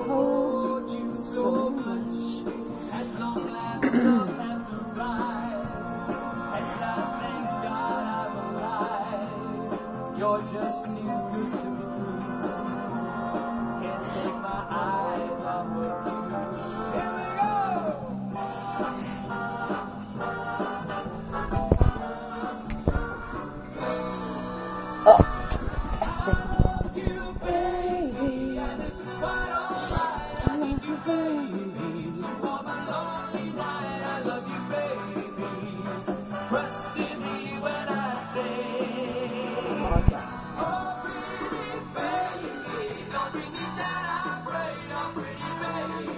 hold you so much. As long as love has arrived, and I thank God I'm alive. You're just too good to be true. Can't take my eyes off of you. Here we go! Trust in me when I say, oh pretty baby, don't bring me down, I pray, oh pretty baby.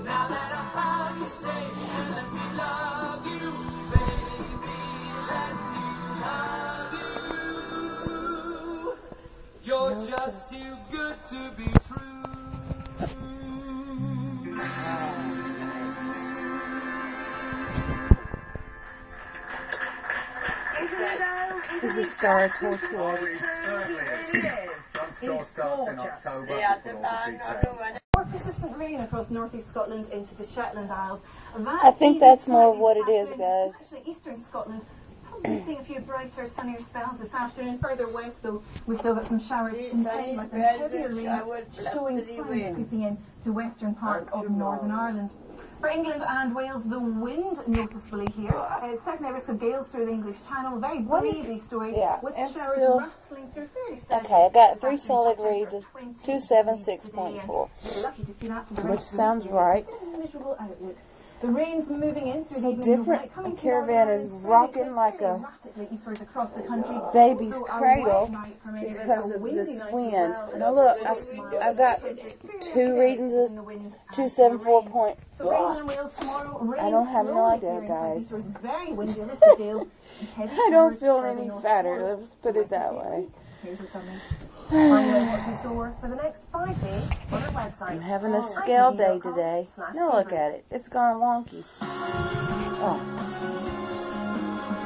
Now that I found you, stay and let me love you, baby, let me love you. You're just too good to be true. This is Star Torture. Sun starts in October. This is Green across northeast Scotland into the Shetland Isles. I think that's more of what it is, guys. Actually, eastern Scotland, probably seeing a few brighter, sunnier spells this afternoon. Further west, though, we've still got some showers contained, like the heavier rain showing signs of creeping in to western parts of Northern Ireland. For England and Wales, the wind noticeably here. Second risk of gales through the English Channel. Very breezy story with showers rattling through fairly steady. Okay, I got 3 solid reads of 276.4, which sounds right. Miserable outlook. The rain's moving in through So different. A caravan is rocking like a baby's cradle because of this wind. Now look, I've got 2 readings of 274. I don't have no idea, guys. I don't feel any fatter, let's put it that way. I'm having a scale day today. Now look at it. It's gone wonky. Oh.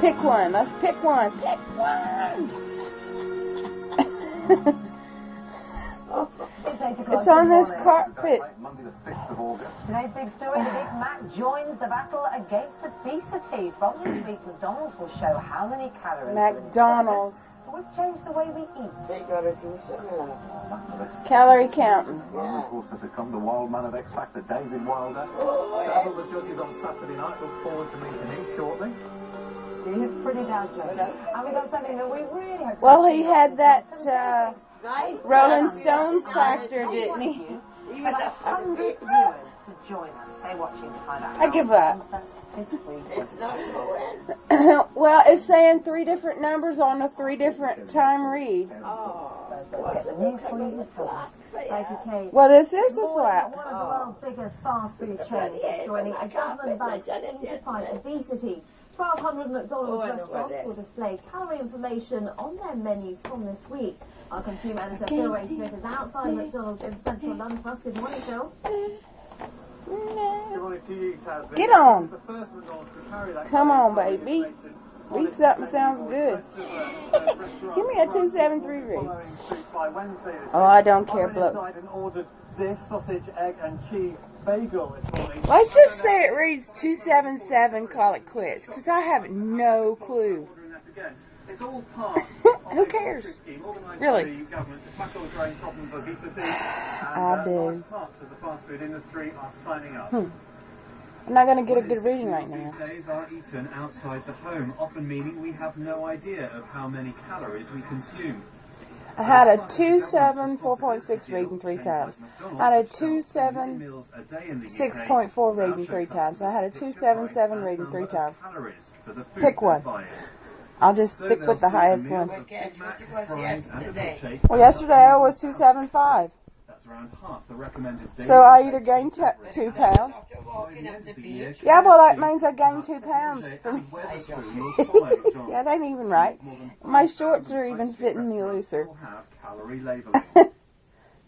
Pick one. Let's pick one. Pick one! It's on this carpet. Today's big story, the Big Mac joins the battle against obesity. From this week, McDonald's will show how many calories... McDonald's. We've changed the way we eat. They gotta do something. Calorie counting. Of course, to become the wild man of X Factor, David Wilder. Dazzle the judges on Saturday night. Look forward to meeting him shortly. He looks pretty dazzling. And we've got something that we really hope... Well, he had that Rolling Stones factor, didn't he? He was 100 viewers to join us. Stay watching to find out. I give up. It's not going. Well, it's saying 3 different numbers on a 3 different time read. Well, this is a flat. One of the world's biggest fast food chains is joining a government-backed scheme to fight obesity. 1,200 McDonald's restaurants will display calorie information on their menus from this week. Our consumer editor Phil Ray Smith is outside McDonald's in central London. Plus, good morning, Phil. Get on. Come on, baby. Read something sounds good. Give me a 273 read. Oh, I don't care, bloke. This sausage, egg, and cheese bagel this morning. Let's just say it reads 277, call it quits, because I have no clue. It's all part Who cares? Really? I do. Parts of the fast food industry are signing up. I'm not going to get a good reading right now. These days are eaten outside the home, often meaning we have no idea of how many calories we consume. I had a 274.6 reading 3 times. I had a 276.4 reading 3 times. I had a 277 reading 3 times. Pick one. I'll just stick with the highest one. Well, yesterday I was 275. So I either gained 2 pounds. Yeah, well that means I gained 2 pounds. Yeah, that ain't even right. My shorts are even fitting me looser.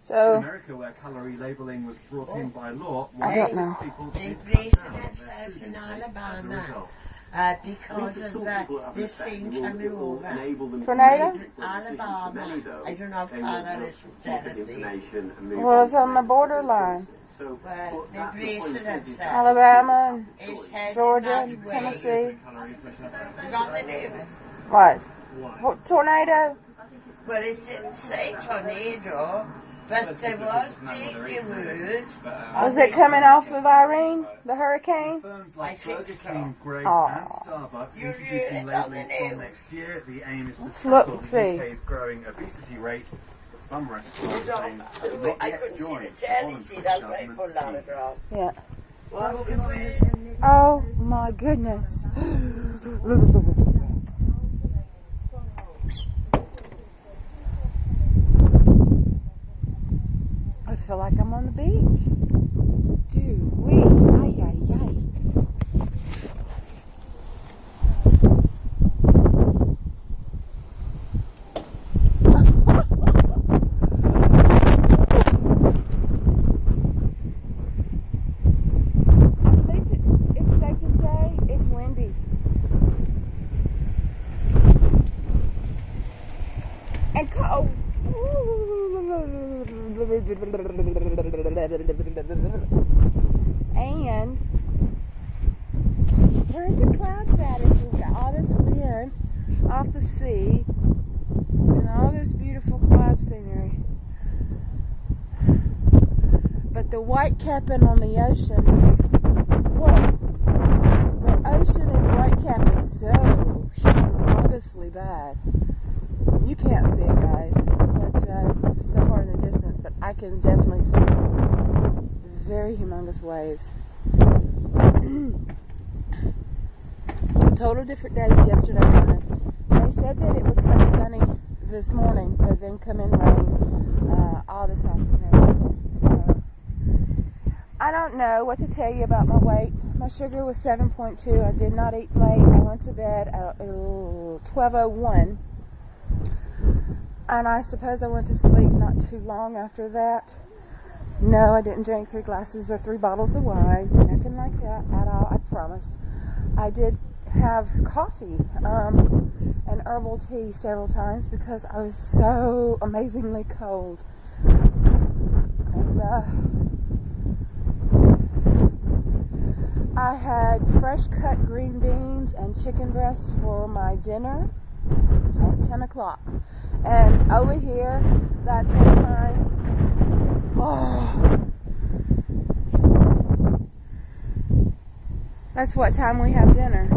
So, America, where calorie labeling was brought in by law, I don't know. They placed themselves in Alabama because of this thing coming over. tornado? Alabama. I don't know how far that is from Tennessee. Well, it's on the borderline. Well, they braced themselves. Alabama, It's headed Georgia, that way. Tennessee. It's on the news. What? Tornado? Well, it didn't say tornado, but there was big news. Was it coming off of Irene, the hurricane? Firms like I think Burger so. King, Grace Aw. and Starbucks You introducing knew it on the labelling from news. next year. The aim is to Let's look tackle and the see. UK's growing obesity rate. But some restaurants You know, saying have not I yet couldn't see joined the the telly, voluntary see, that's why I government put that scheme. across. Yeah. Well, Oh my goodness. I feel like I'm on the beach. Dude, wee, ay, ay, ay. I think it's safe to say it's windy. And cold. And where are the clouds at? If we've got all this wind off the sea and all this beautiful cloud scenery. But the white capping on the ocean is, whoa, the ocean is white capping so humongously bad. You can't see it, guys, but so far in the distance, but I can definitely see very humongous waves. Total different days yesterday morning. They said that it would come sunny this morning, but then come in rain all this afternoon. So, I don't know what to tell you about my weight. My sugar was 7.2. I did not eat late. I went to bed at 12:01. And I suppose I went to sleep not too long after that. No, I didn't drink 3 glasses or 3 bottles of wine. Nothing like that at all, I promise. I did have coffee and herbal tea several times because I was so amazingly cold. And I had fresh cut green beans and chicken breast for my dinner at 10 o'clock. And over here, that's what time. Oh, that's what time we have dinner.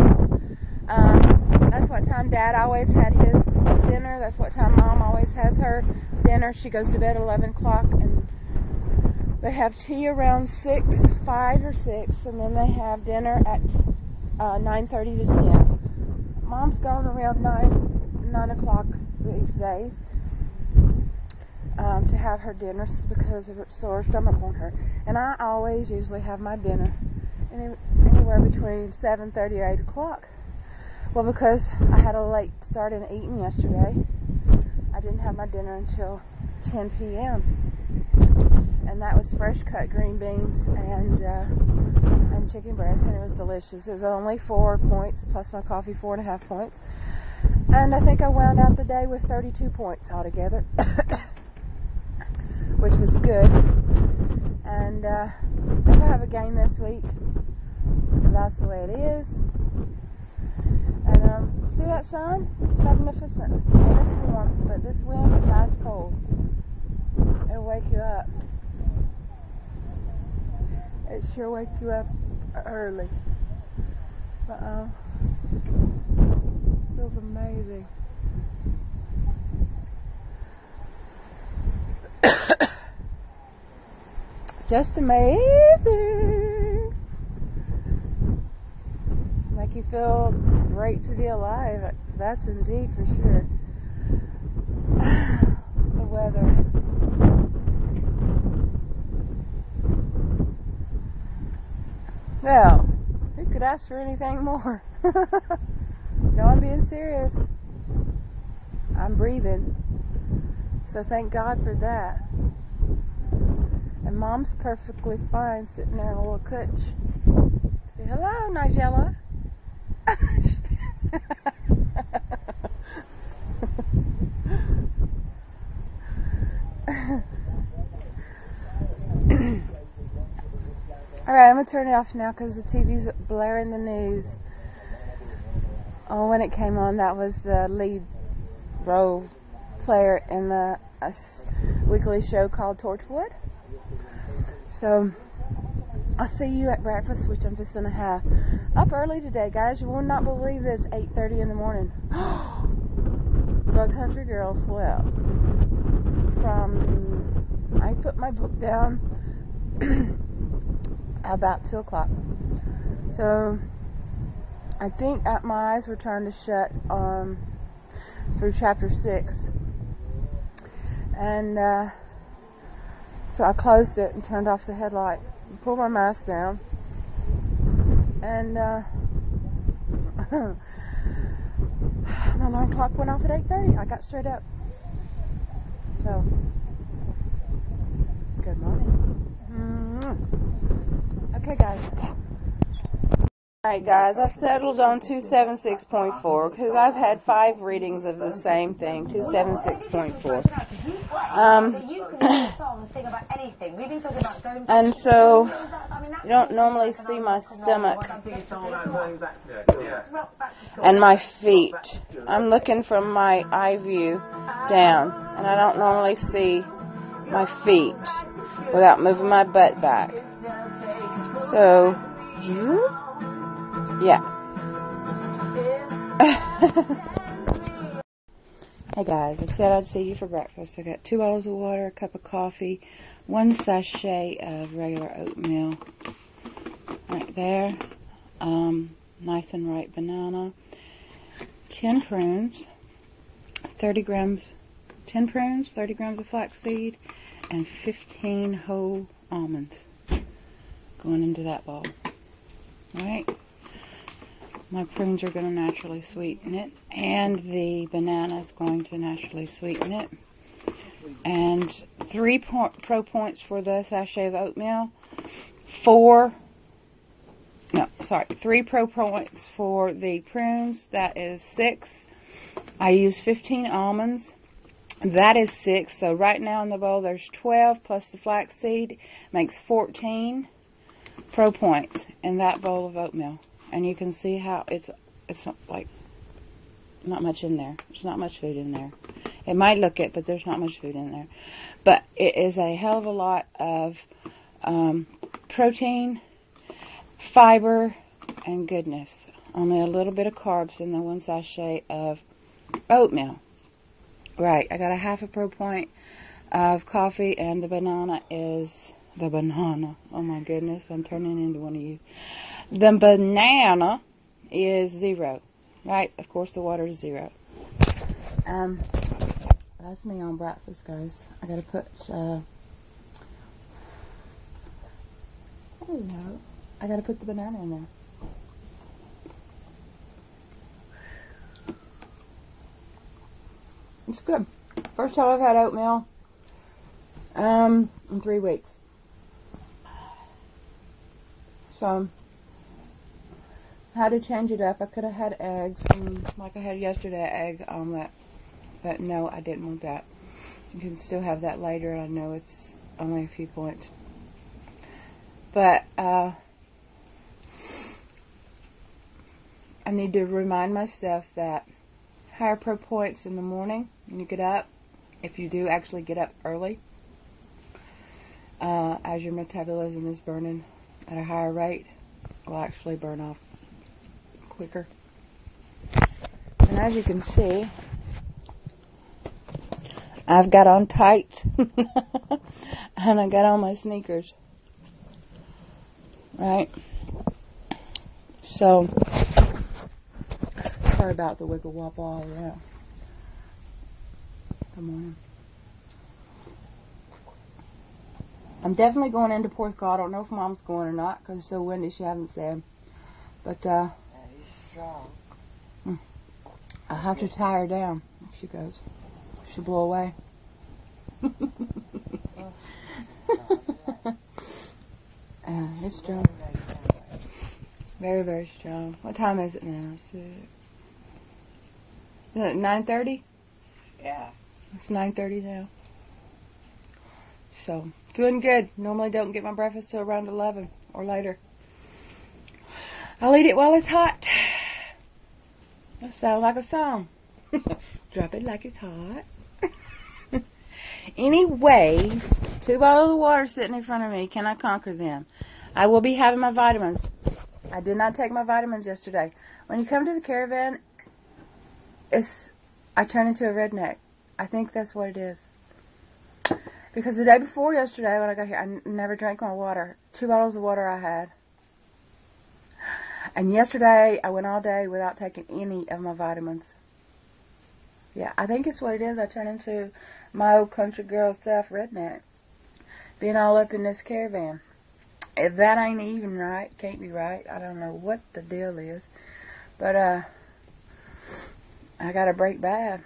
That's what time Dad always had his dinner. That's what time Mom always has her dinner. She goes to bed at 11 o'clock, and they have tea around 5 or 6, and then they have dinner at 9:30 to 10. Mom's gone around 9 o'clock these days to have her dinner because of her sore stomach on her. And I always usually have my dinner anywhere between 7:30 or 8 o'clock. Well, because I had a late start in eating yesterday, I didn't have my dinner until 10 p.m. And that was fresh cut green beans and chicken breast, and it was delicious. It was only 4 points plus my coffee, 4.5 points. And I think I wound out the day with 32 points altogether, which was good. And if I have a game this week, that's the way it is. And see that sun? It's magnificent. And it's warm, but this wind is nice cold. It'll wake you up. It sure wake you up early. Feels amazing. Just amazing. Make you feel great to be alive. That's indeed for sure. The weather. Well, who could ask for anything more? No, I'm being serious. I'm breathing. So thank God for that. And Mom's perfectly fine sitting there in a little couch. Say hello, Nigella. Alright, I'm going to turn it off now because the TV's blaring the news. Oh, when it came on, that was the lead role player in the weekly show called Torchwood. So, I'll see you at breakfast, which I'm just going to have. Up early today, guys. You will not believe that it's 8:30 in the morning. The country girl slept from... I put my book down about 2 o'clock. So, I think my eyes were trying to shut through chapter 6. And so I closed it and turned off the headlight and pulled my mask down. And my alarm clock went off at 8:30. I got straight up. So, good morning. Okay, guys. Alright, guys, I settled on 276.4 because I've had 5 readings of the same thing. 276.4. And so, you don't normally see my stomach and my feet. I'm looking from my eye view down, and I don't normally see my feet without moving my butt back. So, yeah. Hey guys, I said I'd see you for breakfast. I got 2 bottles of water, a cup of coffee, 1 sachet of regular oatmeal right there, nice and ripe banana, 10 prunes, 30 grams, 10 prunes, 30 grams of flaxseed, and 15 whole almonds going into that bowl. Alright? My prunes are going to naturally sweeten it, and the banana is going to naturally sweeten it. And 3 pro points for the sachet of oatmeal, 3 pro points for the prunes, that is 6. I use 15 almonds, that is 6. So right now in the bowl there's 12 plus the flaxseed, makes 14 pro points in that bowl of oatmeal. And you can see how it's like not much in there. There's not much food in there. It might look it, but there's not much food in there. But it is a hell of a lot of protein, fiber, and goodness. Only a little bit of carbs in the 1 sachet of oatmeal. Right, I got a half a pro point of coffee, and the banana is the banana. Oh my goodness, I'm turning into one of you. The banana is 0, right? Of course, the water is 0. That's me on breakfast, guys. I gotta put, I gotta put the banana in there. It's good. First time I've had oatmeal, in 3 weeks. So, I had to change it up. I could have had eggs, like I had yesterday, egg omelet. But no, I didn't want that. You can still have that later. I know it's only a few points. But, I need to remind myself that higher pro points in the morning when you get up, if you do actually get up early, as your metabolism is burning at a higher rate, will actually burn off quicker. And as you can see, I've got on tights and I got on my sneakers, right? So, sorry about the wiggle wobble all around. Good morning. I'm definitely going into Porthcawl. I don't know if Mom's going or not because it's so windy. She hasn't said. But He's strong. I'll have to tie her down if she goes. She'll blow away. It's strong. Very, very strong. What time is it now? Is it 9:30? Yeah. It's 9:30 now. So, doing good. Normally don't get my breakfast till around 11 or later. I'll eat it while it's hot. That sounds like a song. Drop it like it's hot. Anyways, 2 bottles of water sitting in front of me. Can I conquer them? I will be having my vitamins. I did not take my vitamins yesterday. When you come to the caravan, I turn into a redneck. I think that's what it is. Because the day before yesterday when I got here, I never drank my water. 2 bottles of water I had. And yesterday, I went all day without taking any of my vitamins. Yeah, I think it's what it is. I turn into my old country girl self redneck. Being all up in this caravan. If that ain't even right, can't be right. I don't know what the deal is. But, I gotta break bad.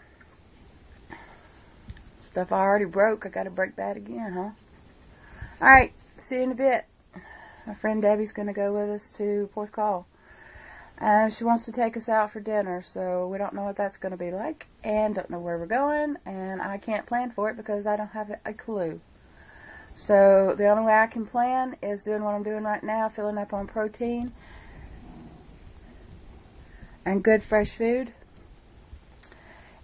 Stuff I already broke, I gotta break bad again, huh? Alright, see you in a bit. My friend Debbie's gonna go with us to Fourth Call. She wants to take us out for dinner, so we don't know what that's gonna be like, and don't know where we're going, and I can't plan for it because I don't have a clue. So the only way I can plan is doing what I'm doing right now, filling up on protein and good fresh food,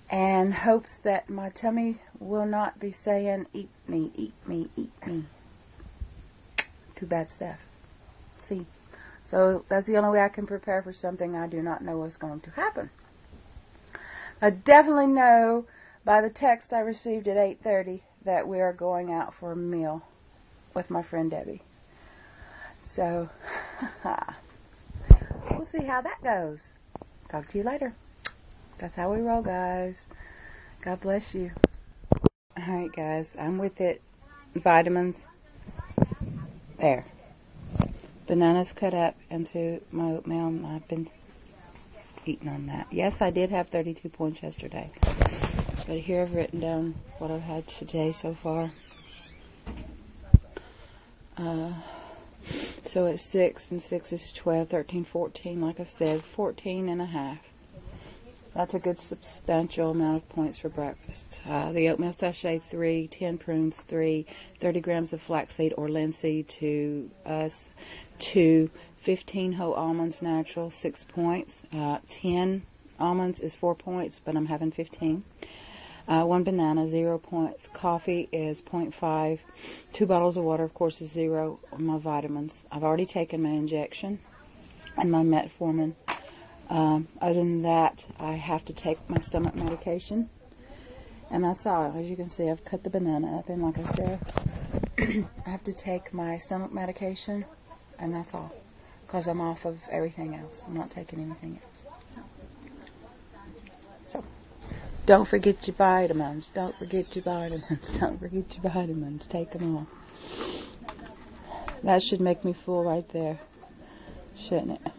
and hopes that my tummy will not be saying, eat me, eat me, eat me. Too bad stuff. See? So that's the only way I can prepare for something I do not know what's going to happen. I definitely know by the text I received at 8:30 that we are going out for a meal with my friend Debbie. So, we'll see how that goes. Talk to you later. That's how we roll, guys. God bless you. Alright, guys. I'm with it. Vitamins. There. Bananas cut up into my oatmeal, and I've been eating on that. Yes, I did have 32 points yesterday. But here I've written down what I've had today so far. So it's 6, and 6 is 12, 13, 14, like I said, 14 and a half. That's a good substantial amount of points for breakfast. The oatmeal sachet, 3, 10 prunes, 3, 30 grams of flaxseed or linseed to us, 2, 15 whole almonds natural, 6 points. 10 almonds is 4 points, but I'm having 15. 1 banana, 0 points. Coffee is 0.5. 2 bottles of water, of course, is 0. My vitamins. I've already taken my injection and my metformin. Other than that, I have to take my stomach medication. And that's all. As you can see, I've cut the banana up. And like I said, I have to take my stomach medication. And that's all. Because I'm off of everything else. I'm not taking anything else. So, don't forget your vitamins. Don't forget your vitamins. Don't forget your vitamins. Take them all. That should make me full right there. Shouldn't it?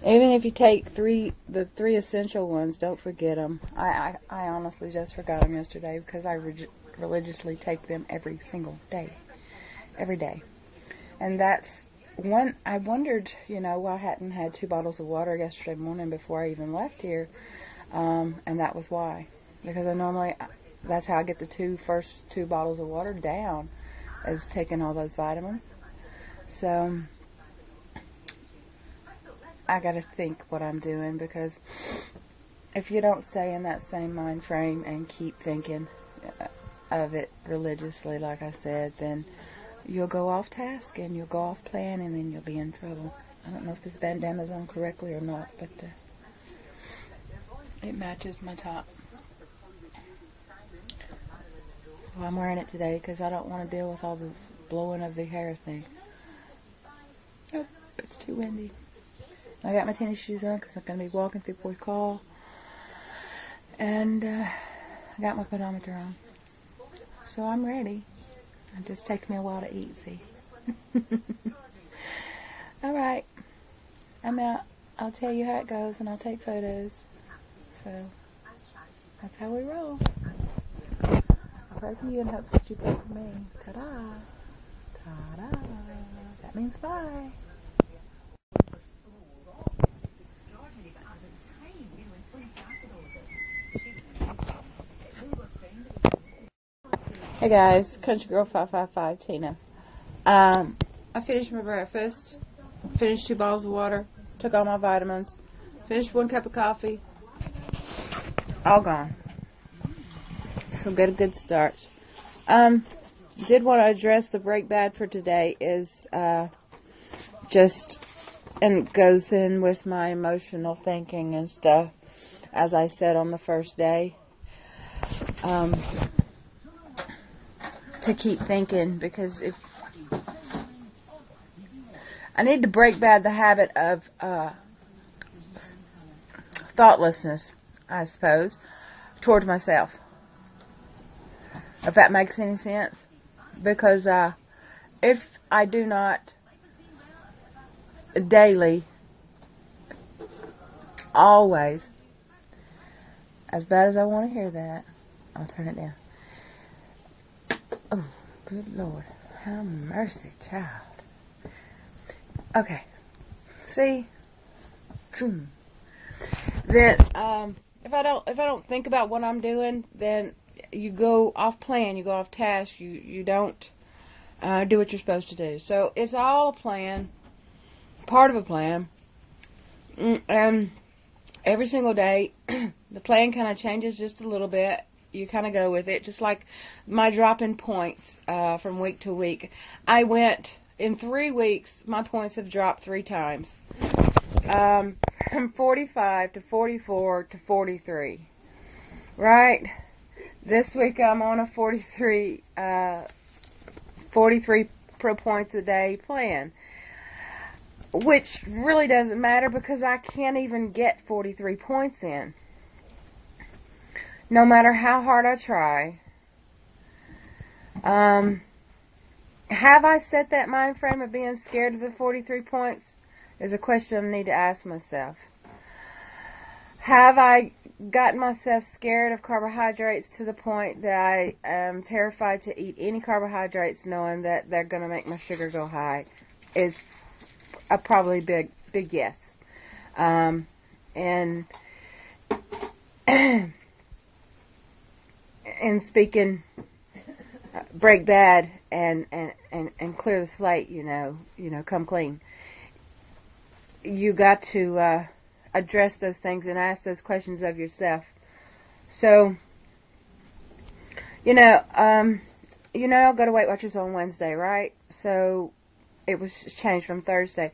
Even if you take the three essential ones, don't forget them. I honestly just forgot them yesterday because I religiously take them every single day. Every day. And that's when I wondered, why I hadn't had 2 bottles of water yesterday morning before I even left here. And that was why. Because that's how I get the first 2 bottles of water down, is taking all those vitamins. So I gotta think what I'm doing, because if you don't stay in that same mind frame and keep thinking of it religiously, like I said, then you'll go off task and you'll go off plan, and then you'll be in trouble. I don't know if this bandana's on correctly or not, but it matches my top. So I'm wearing it today because I don't want to deal with all this blowing of the hair thing. Nope, it's too windy. I got my tennis shoes on because I'm going to be walking through Fourth Call. And I got my pedometer on. So I'm ready. It just takes me a while to eat, see. Alright. I'm out. I'll tell you how it goes, and I'll take photos. So, that's how we roll. I pray for you and hope that you pray for me. Ta-da. Ta-da. That means bye. Hey guys, Ctrygirl555, Tina. I finished my breakfast, finished 2 bottles of water, took all my vitamins, finished 1 cup of coffee, all gone. So get a good start. Did want to address the break bad for today is and it goes in with my emotional thinking and stuff, as I said on the first day. To keep thinking, because if I need to break bad the habit of thoughtlessness, I suppose, towards myself. If that makes any sense. Because if I do not daily, always, as bad as I want to hear that, I'll turn it down. Oh, good Lord. Have mercy, child. Okay. See? Then if I don't think about what I'm doing, then you go off plan, you go off task, you don't do what you're supposed to do. So it's all a plan, part of a plan. And every single day the plan kind of changes just a little bit. You kind of go with it, just like my drop-in points from week to week. I went, in 3 weeks, my points have dropped 3 times. From 45 to 44 to 43. Right? This week I'm on a 43 pro points a day plan. Which really doesn't matter because I can't even get 43 points in. No matter how hard I try. Have I set that mind frame of being scared of the 43 points? Is a question I need to ask myself. Have I gotten myself scared of carbohydrates to the point that I am terrified to eat any carbohydrates knowing that they're going to make my sugar go high? Is a probably big yes. And speaking break bad and clear the slate, you know, come clean. You got to address those things and ask those questions of yourself. So, I'll go to Weight Watchers on Wednesday, right? So it was changed from Thursday.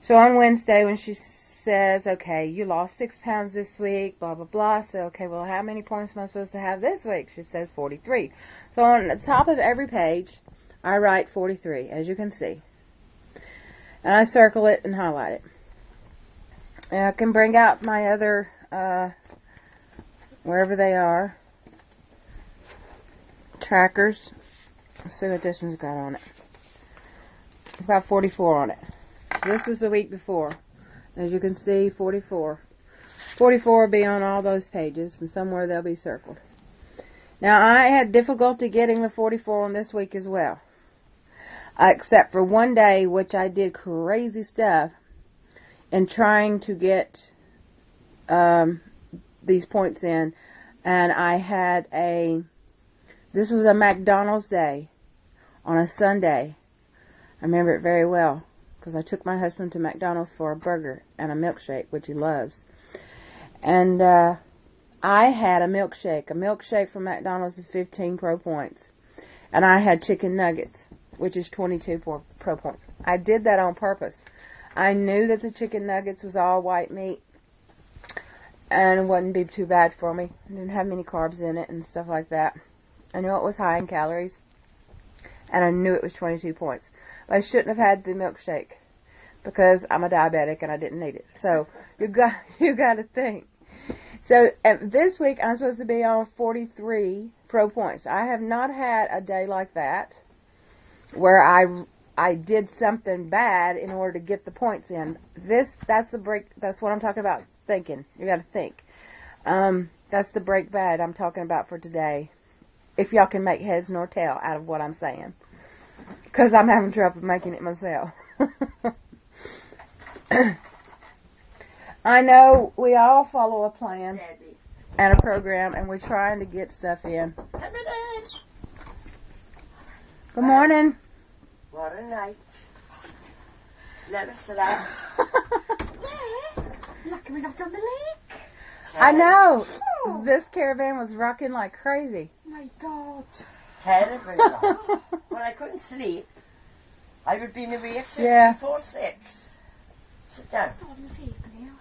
So on Wednesday, when she says, okay, you lost 6 pounds this week, blah, blah, blah. I say, okay, well, how many points am I supposed to have this week? She says 43. So on the top of every page, I write 43, as you can see. And I circle it and highlight it. And I can bring out my other, wherever they are, trackers. Let's see what this one's got on it. I've got 44 on it. So this was the week before. As you can see, 44. 44 will be on all those pages, and somewhere they'll be circled. Now, I had difficulty getting the 44 on this week as well. Except for one day, which I did crazy stuff in trying to get these points in. And I had this was a McDonald's day on a Sunday. I remember it very well because I took my husband to McDonald's for a burger and a milkshake, which he loves. And I had a milkshake. A milkshake from McDonald's is 15 pro points. And I had chicken nuggets, which is 22 pro points. I did that on purpose. I knew that the chicken nuggets was all white meat and it wouldn't be too bad for me. It didn't have many carbs in it and stuff like that. I knew it was high in calories. And I knew it was 22 points. But I shouldn't have had the milkshake because I'm a diabetic and I didn't need it. So you got to think. So this week I'm supposed to be on 43 pro points. I have not had a day like that where I did something bad in order to get the points in. That's the break. That's what I'm talking about. Thinking. You got to think. That's the break bad I'm talking about for today. If y'all can make heads nor tail out of what I'm saying. Because I'm having trouble making it myself. I know we all follow a plan and a program, and we're trying to get stuff in. Good morning. What a night. Never slept. Lucky we're not on the lake. I know. This caravan was rocking like crazy. My God. Terrible. When I couldn't sleep, I would be in the awake since before 6. Sit down. It's all on the TV now.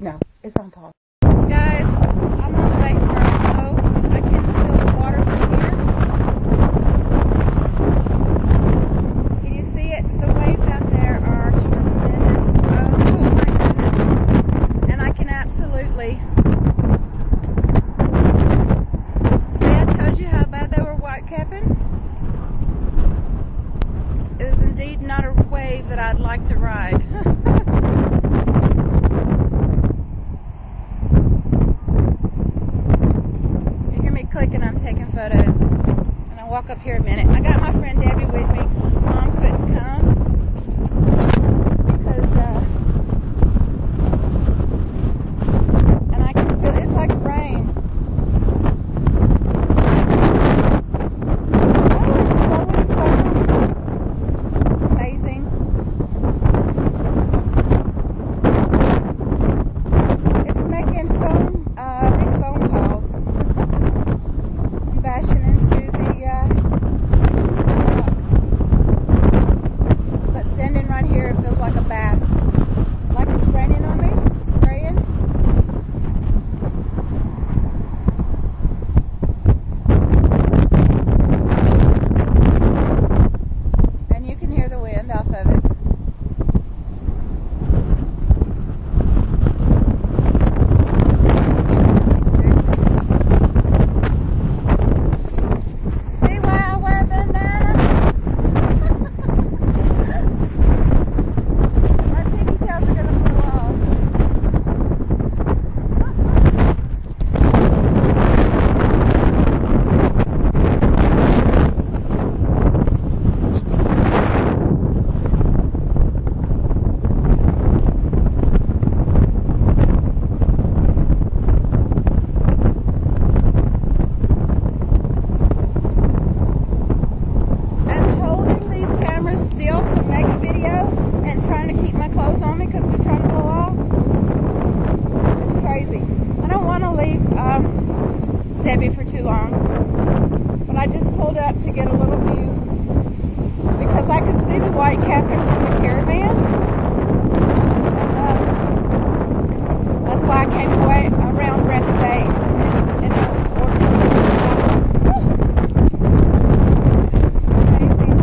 No, it's on pause. Guys, I'm on the lake for a boat. I can feel the water from here. Can you see it? The waves out there are tremendous. Oh my goodness. And I can absolutely see, I told you how bad they were whitecapping. It is indeed not a wave that I'd like to ride. Clicking, I'm taking photos, and I'll walk up here a minute. I got my friend Debbie with me. Mom couldn't come because and I can feel it's like rain. Oh, it's flowing. Amazing. It's making big phone calls. Bashing into the rock. But standing right here, it feels like a bath. Like it's raining on me, spraying. And you can hear the wind off of it. Debbie for too long, but I just pulled up to get a little view because I could see the white capping from the caravan. That's why I came away around rest day and ordered amazing.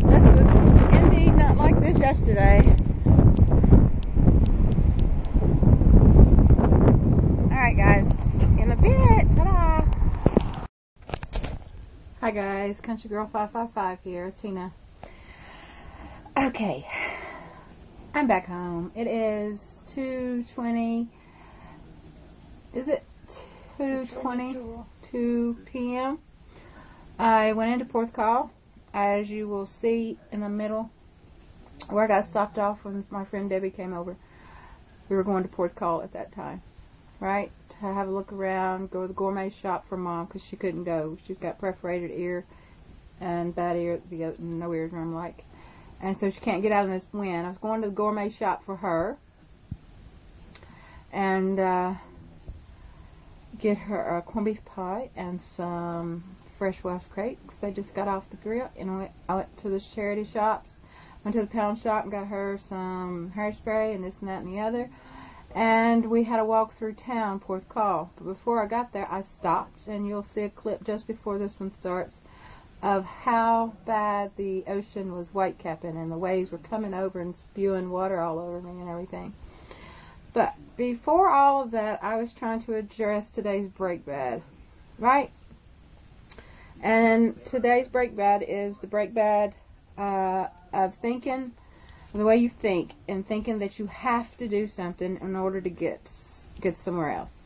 This was indeed not like this yesterday. Alright guys. In a bit. Ta-da! Hi guys, Ctrygirl555 here, Tina. Okay, I'm back home. It is 2:20. Is it 2:22 p.m.? I went into Fourth Call, as you will see in the middle, where I got stopped off when my friend Debbie came over. We were going to Fourth Call at that time. Right, to have a look around, go to the gourmet shop for Mom because she couldn't go. She's got perforated ear and bad ear, no eardrum like, and so she can't get out in this wind. I was going to the gourmet shop for her and get her a corned beef pie and some fresh Welsh crepes. They just got off the grill, and I went to the charity shops, went to the pound shop and got her some hairspray and this and that and the other. And we had a walk through town, Fourth Call. But before I got there, I stopped, and you'll see a clip just before this one starts of how bad the ocean was whitecapping, and the waves were coming over and spewing water all over me and everything. But before all of that, I was trying to address today's break bad, right? And today's break bad is the break bad of thinking, the way you think, and thinking that you have to do something in order to get somewhere else.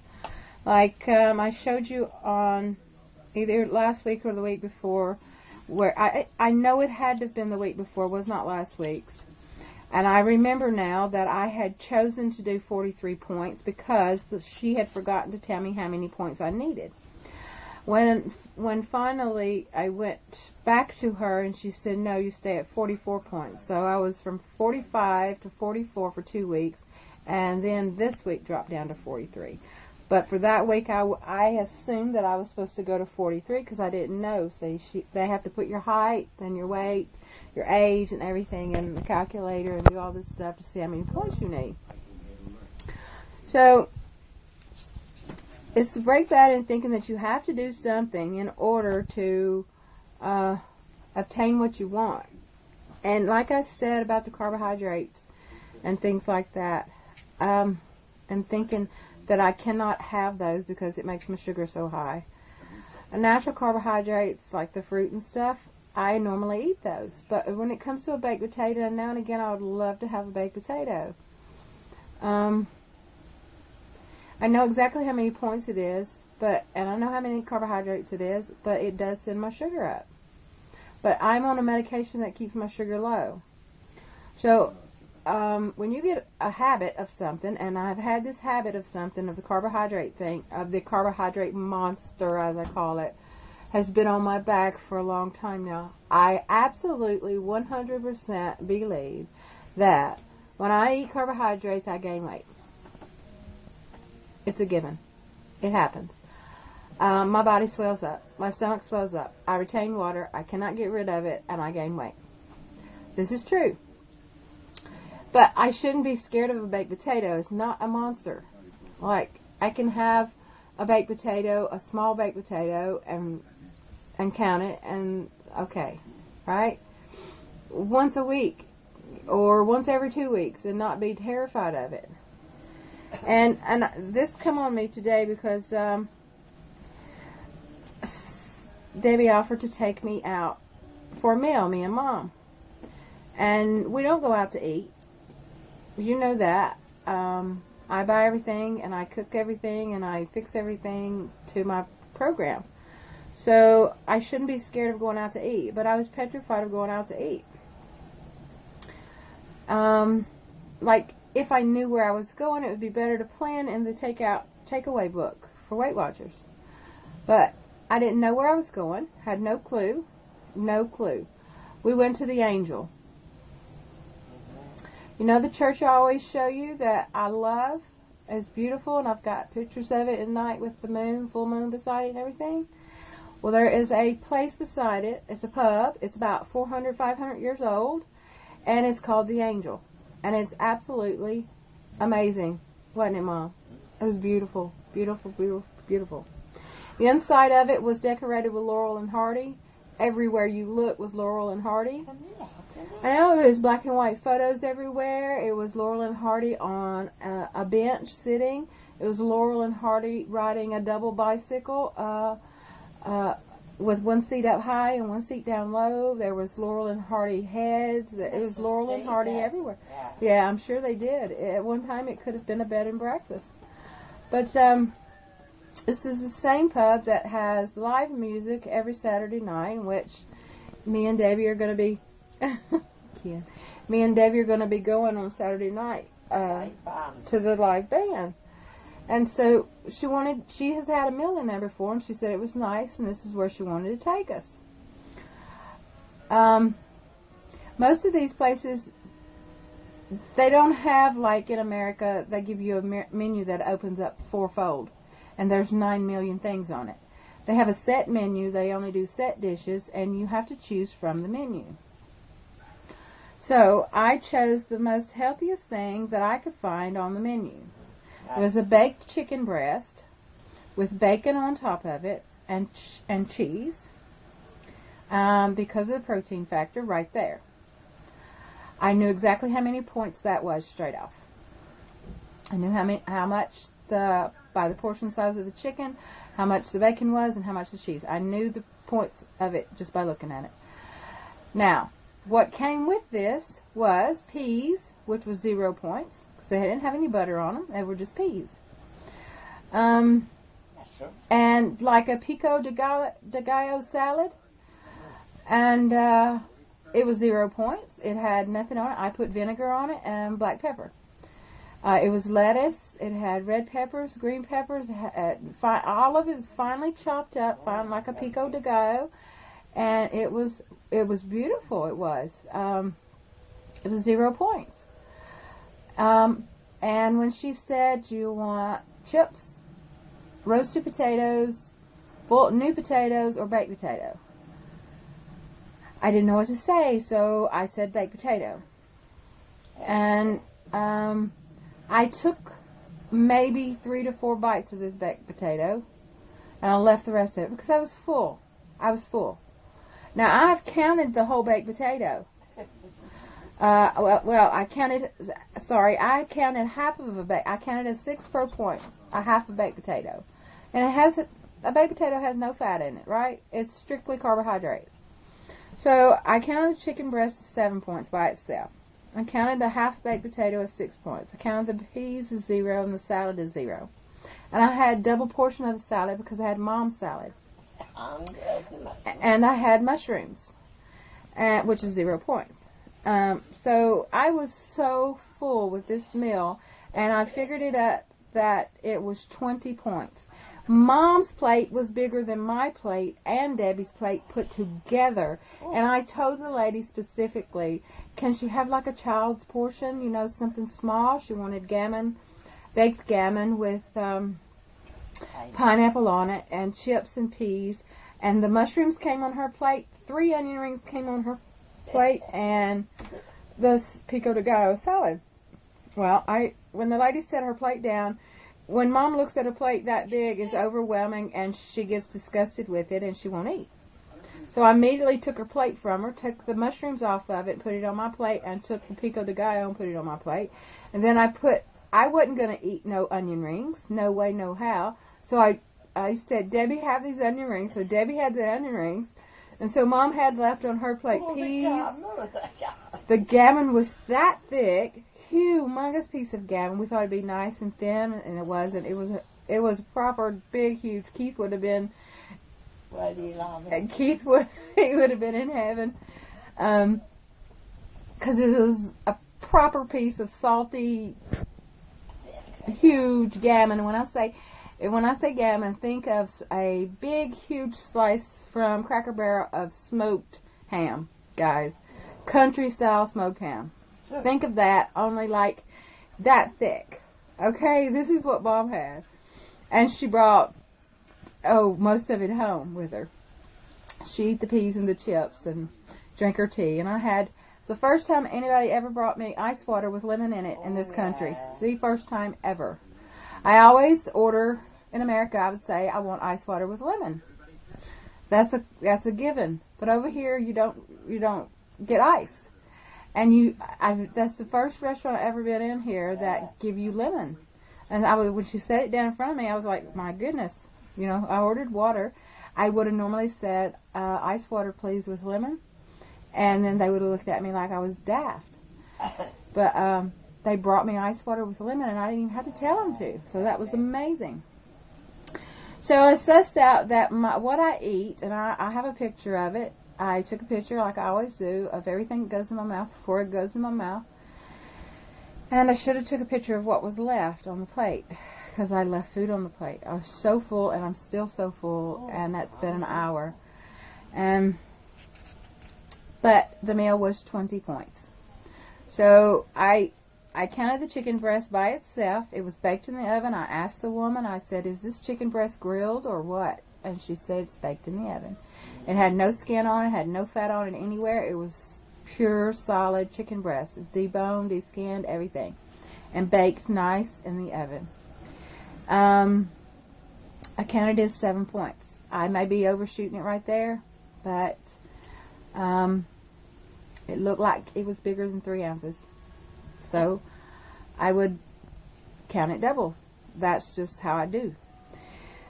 Like I showed you on either last week or the week before, where I know it had to have been the week before, it was not last week's. And I remember now that I had chosen to do 43 points because she had forgotten to tell me how many points I needed. When finally I went back to her and she said, no, you stay at 44 points. So I was from 45 to 44 for 2 weeks, and then this week dropped down to 43. But for that week, I assumed that I was supposed to go to 43 because I didn't know. See, they have to put your height and your weight, your age, and everything in the calculator and do all this stuff to see how many points you need. So it's to break that in thinking that you have to do something in order to obtain what you want. And like I said about the carbohydrates and things like that, and thinking that I cannot have those because it makes my sugar so high. Natural carbohydrates, like the fruit and stuff, I normally eat those. But when it comes to a baked potato, now and again I would love to have a baked potato. I know exactly how many points it is, and I know how many carbohydrates it is, but it does send my sugar up. But I'm on a medication that keeps my sugar low. So when you get a habit of something, and I've had this habit of something, of the carbohydrate thing, of the carbohydrate monster, as I call it, has been on my back for a long time now. I absolutely 100% believe that when I eat carbohydrates, I gain weight. It's a given. It happens. My body swells up. My stomach swells up. I retain water. I cannot get rid of it, and I gain weight. This is true. But I shouldn't be scared of a baked potato. It's not a monster. Like, I can have a baked potato, a small baked potato, and count it, and okay, right? Once a week, or once every 2 weeks, and not be terrified of it. And this come on me today because Debbie offered to take me out for a meal, me and Mom. And we don't go out to eat. You know that. I buy everything, and I cook everything, and I fix everything to my program. So I shouldn't be scared of going out to eat, but I was petrified of going out to eat. Like, if I knew where I was going, it would be better to plan in the takeaway book for Weight Watchers. But I didn't know where I was going, had no clue. We went to the Angel. You know the church I always show you that I love? It's beautiful, and I've got pictures of it at night with the moon, full moon beside it and everything. Well, there is a place beside it. It's a pub. It's about 400, 500 years old, and it's called the Angel. And it's absolutely amazing. Wasn't it, Mom? It was beautiful. Beautiful, beautiful, beautiful. The inside of it was decorated with Laurel and Hardy. Everywhere you look was Laurel and Hardy. I know it was black and white photos everywhere. It was Laurel and Hardy on a bench sitting. It was Laurel and Hardy riding a double bicycle with one seat up high and one seat down low. There was Laurel and Hardy heads. It was Laurel and Hardy everywhere. Yeah, I'm sure they did. At one time it could have been a bed and breakfast. But this is the same pub that has live music every Saturday night, in which me and Debbie are going to be going on Saturday night to the live band. And so she has had a meal in there before, and she said it was nice, and this is where she wanted to take us. Most of these places, they don't have, like in America, they give you a menu that opens up fourfold, and there's 9 million things on it. They have a set menu. They only do set dishes, and you have to choose from the menu. So I chose the most healthiest thing that I could find on the menu. It was a baked chicken breast with bacon on top of it and cheese because of the protein factor right there. I knew exactly how many points that was straight off. I knew how much by the portion size of the chicken, how much the bacon was, and how much the cheese. I knew the points of it just by looking at it. Now, what came with this was peas, which was 0 points, because they didn't have any butter on them. They were just peas. And like a pico de gallo salad, And it was 0 points. It had nothing on it. I put vinegar on it and black pepper. It was lettuce. It had red peppers, green peppers. All of it was finely chopped up, fine like a pico de gallo, and it was beautiful. It was 0 points. And when she said, "Do you want chips, roasted potatoes, new potatoes, or baked potato?" I didn't know what to say, so I said baked potato. And I took maybe 3 to 4 bites of this baked potato, and I left the rest of it because I was full. I was full. Now, I've counted the whole baked potato. I counted half of I counted as 6 per points, a half a baked potato. And a baked potato has no fat in it, right? It's strictly carbohydrates. So I counted the chicken breast as 7 points by itself. I counted the half-baked potato as 6 points. I counted the peas as 0 and the salad as 0. And I had double portion of the salad because I had mom's salad. And I had mushrooms, which is 0 points. So I was so full with this meal, and I figured it up that it was 20 points. Mom's plate was bigger than my plate and Debbie's plate put together. And I told the lady specifically, can she have like a child's portion, you know, something small? She wanted gammon, baked gammon with pineapple on it and chips and peas. And the mushrooms came on her plate. 3 onion rings came on her plate and the pico de gallo salad. Well, when the lady set her plate down, when Mom looks at a plate that big, it's overwhelming, and she gets disgusted with it, and she won't eat. So I immediately took her plate from her, took the mushrooms off of it, put it on my plate, and took the pico de gallo and put it on my plate. And then I wasn't going to eat no onion rings, no way, no how. So I said, Debbie, have these onion rings. So Debbie had the onion rings. And so Mom had left on her plate peas. The gammon was that thick. Humongous piece of gammon. We thought it'd be nice and thin, and it wasn't. It was proper big, huge. Keith would have been. Why do you love it? And Keith would have been in heaven, because it was a proper piece of salty, huge gammon. When I say gammon, think of a big, huge slice from Cracker Barrel of smoked ham, guys, country style smoked ham. Think of that, only like that thick. Okay, this is what Mom had. And she brought, most of it home with her. She ate the peas and the chips and drank her tea. And it's the first time anybody ever brought me ice water with lemon in it in this country. The first time ever. I always order, in America, I would say, I want ice water with lemon. That's a given. But over here, you don't get ice. And that's the first restaurant I've ever been in here that give you lemon. And when she set it down in front of me, I was like, my goodness. You know, I ordered water. I would have normally said, ice water, please, with lemon. And then they would have looked at me like I was daft. But they brought me ice water with lemon, and I didn't even have to tell them to. So that was amazing. So I sussed out that what I eat, and I have a picture of it. I took a picture, like I always do, of everything that goes in my mouth before it goes in my mouth. And I should have took a picture of what was left on the plate, because I left food on the plate. I was so full, and I'm still so full, and that's been an hour. But the meal was 20 points. So I counted the chicken breast by itself. It was baked in the oven. I asked the woman, I said, is this chicken breast grilled or what? And she said it's baked in the oven. It had no skin on it, had no fat on it anywhere. It was pure, solid chicken breast, deboned, deskinned, everything, and baked nice in the oven. I counted as 7 points. I may be overshooting it right there, but it looked like it was bigger than 3 ounces. So I would count it double. That's just how I do.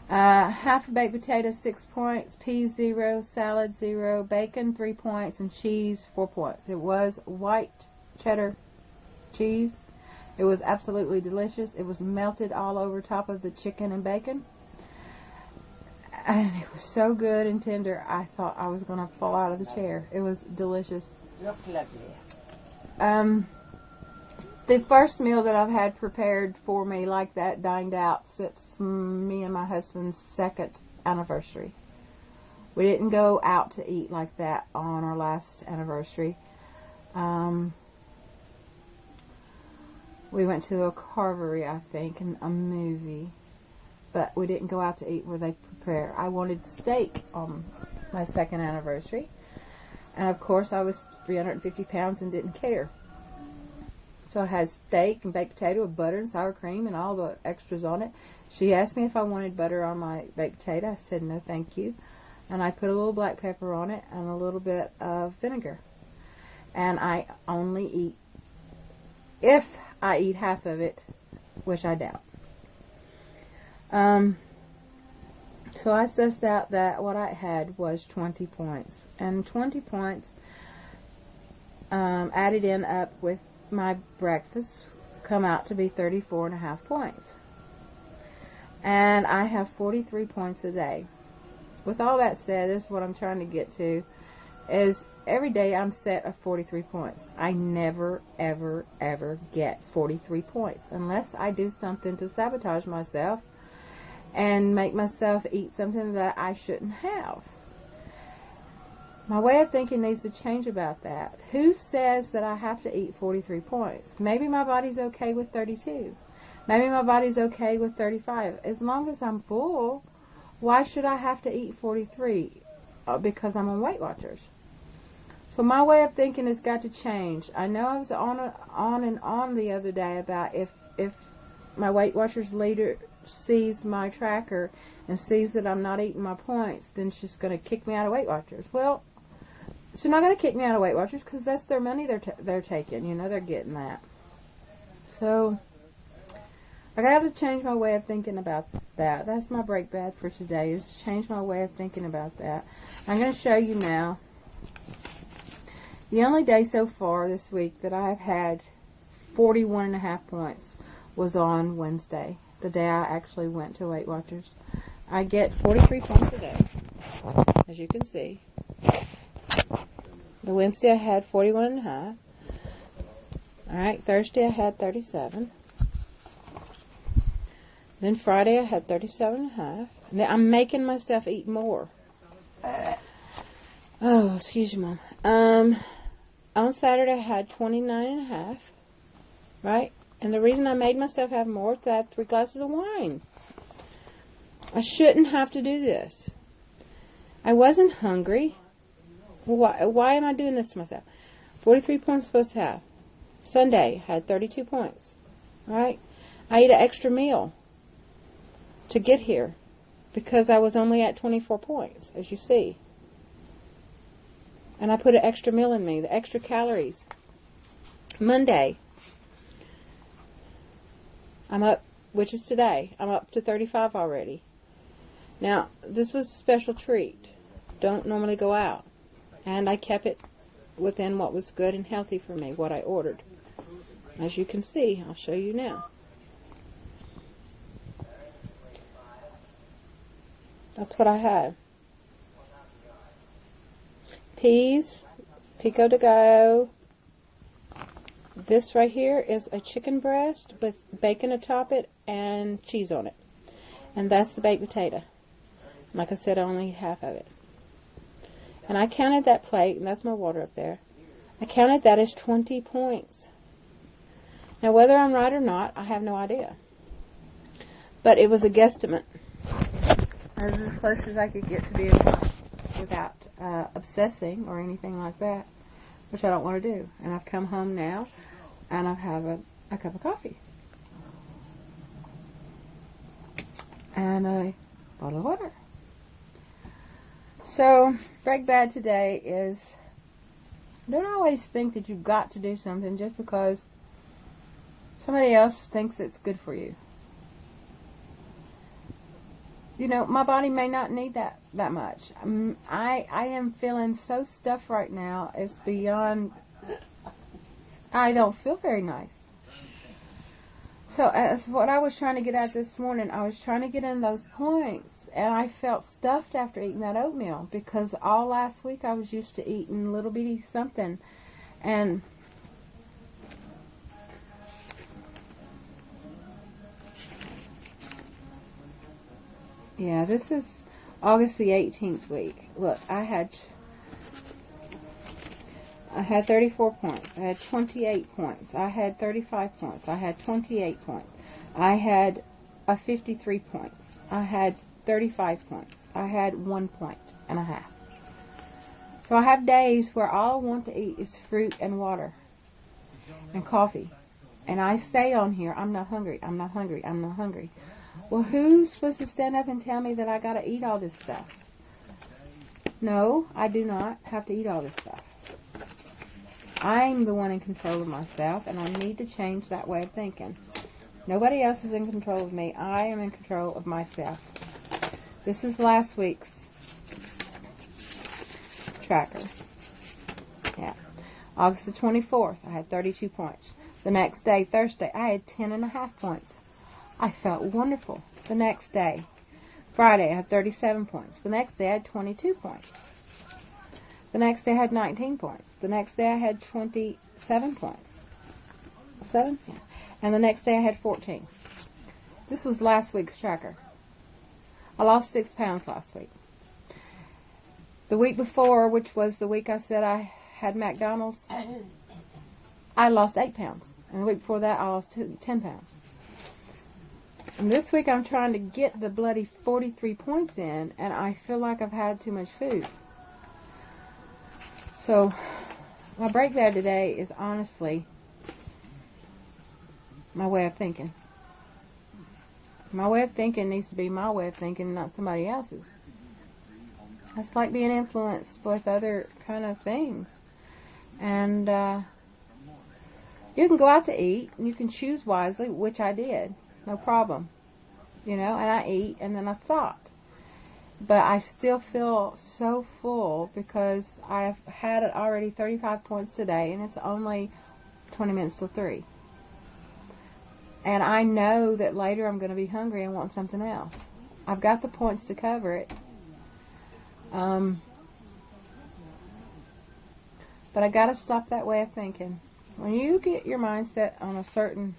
Half a baked potato, 6 points, peas 0, salad 0, bacon 3 points, and cheese 4 points. It was white cheddar cheese. It was absolutely delicious. It was melted all over top of the chicken and bacon. And it was so good and tender, I thought I was going to fall out of the chair. It was delicious. Look lovely. The first meal that I've had prepared for me like that dined out since me and my husband's second anniversary. We didn't go out to eat like that on our last anniversary. We went to a carvery, I think, and a movie. But we didn't go out to eat where they prepare. I wanted steak on my second anniversary. And of course I was 350 pounds and didn't care. So I had steak and baked potato with butter and sour cream and all the extras on it. She asked me if I wanted butter on my baked potato. I said no thank you. And I put a little black pepper on it and a little bit of vinegar. And I only eat, if I eat half of it, which I doubt. So I sussed out that what I had was 20 points. And 20 points added in up with my breakfast come out to be 34.5 points. And I have 43 points a day. With all that said, this is what I'm trying to get to, is every day I'm set of 43 points. I never, ever, ever get 43 points unless I do something to sabotage myself and make myself eat something that I shouldn't have. My way of thinking needs to change about that. Who says that I have to eat 43 points? Maybe my body's okay with 32. Maybe my body's okay with 35. As long as I'm full, why should I have to eat 43? Because I'm on Weight Watchers. So my way of thinking has got to change. I know I was on the other day about if my Weight Watchers leader sees my tracker and sees that I'm not eating my points, then she's going to kick me out of Weight Watchers. Well, she's not going to kick me out of Weight Watchers because that's their money they're taking. You know, they're getting that. So I got to change my way of thinking about that. That's my break bad for today, is change my way of thinking about that. I'm going to show you now. The only day so far this week that I've had 41.5 points was on Wednesday, the day I actually went to Weight Watchers. I get 43 points a day, as you can see. The Wednesday I had 41.5. Alright, Thursday I had 37. Then Friday I had 37.5. And then I'm making myself eat more. Oh, excuse you, Mom. On Saturday I had 29.5. Right? And the reason I made myself have more is that I had 3 glasses of wine. I shouldn't have to do this. I wasn't hungry. Why am I doing this to myself? 43 points I'm supposed to have. Sunday had 32 points. Right? I ate an extra meal to get here because I was only at 24 points, as you see. And I put an extra meal in me, the extra calories. Monday, I'm up, which is today, I'm up to 35 already. Now, this was a special treat. Don't normally go out. And I kept it within what was good and healthy for me, what I ordered. As you can see, I'll show you now. That's what I had. Peas, pico de gallo. This right here is a chicken breast with bacon atop it and cheese on it. And that's the baked potato. Like I said, I only eat half of it. And I counted that plate, and that's my water up there. I counted that as 20 points. Now, whether I'm right or not, I have no idea. But it was a guesstimate. It was as close as I could get to being right without obsessing or anything like that, which I don't want to do. And I've come home now, and I've had a cup of coffee. And a bottle of water. So, break bad today is, don't always think that you've got to do something just because somebody else thinks it's good for you. You know, my body may not need that much. I am feeling so stuffed right now, it's beyond, I don't feel very nice. So, as what I was trying to get at this morning, I was trying to get in those points. and I felt stuffed after eating that oatmeal, because all last week I was used to eating little bitty something. And yeah, this is August the 18th week. Look, I had 34 points. I had 28 points. I had 35 points. I had 28 points. I had 53 points. I had 35 points. I had 1.5 points. So I have days where all I want to eat is fruit and water and coffee. And I say on here, I'm not hungry, I'm not hungry, I'm not hungry. Well, who's supposed to stand up and tell me that I got to eat all this stuff? No, I do not have to eat all this stuff. I'm the one in control of myself, and I need to change that way of thinking. Nobody else is in control of me. I am in control of myself. This is last week's tracker. Yeah. August the 24th, I had 32 points. The next day, Thursday, I had 10.5 points. I felt wonderful. The next day, Friday, I had 37 points. The next day, I had 22 points. The next day, I had 19 points. The next day, I had 27 points. 7? Yeah. And the next day, I had 14. This was last week's tracker. I lost 6 pounds last week. The week before, which was the week I said I had McDonald's, I lost 8 pounds. And the week before that, I lost 10 pounds. And this week, I'm trying to get the bloody 43 points in, and I feel like I've had too much food. So, my break bad today is honestly my way of thinking. My way of thinking needs to be my way of thinking, not somebody else's. It's like being influenced with other kind of things. And you can go out to eat, and you can choose wisely, which I did. No problem. You know, and I eat, and then I stopped. But I still feel so full because I've had it already 35 points today, and it's only 20 minutes till 3. And I know that later I'm going to be hungry and want something else. I've got the points to cover it. But I got to stop that way of thinking. When you get your mindset on a certain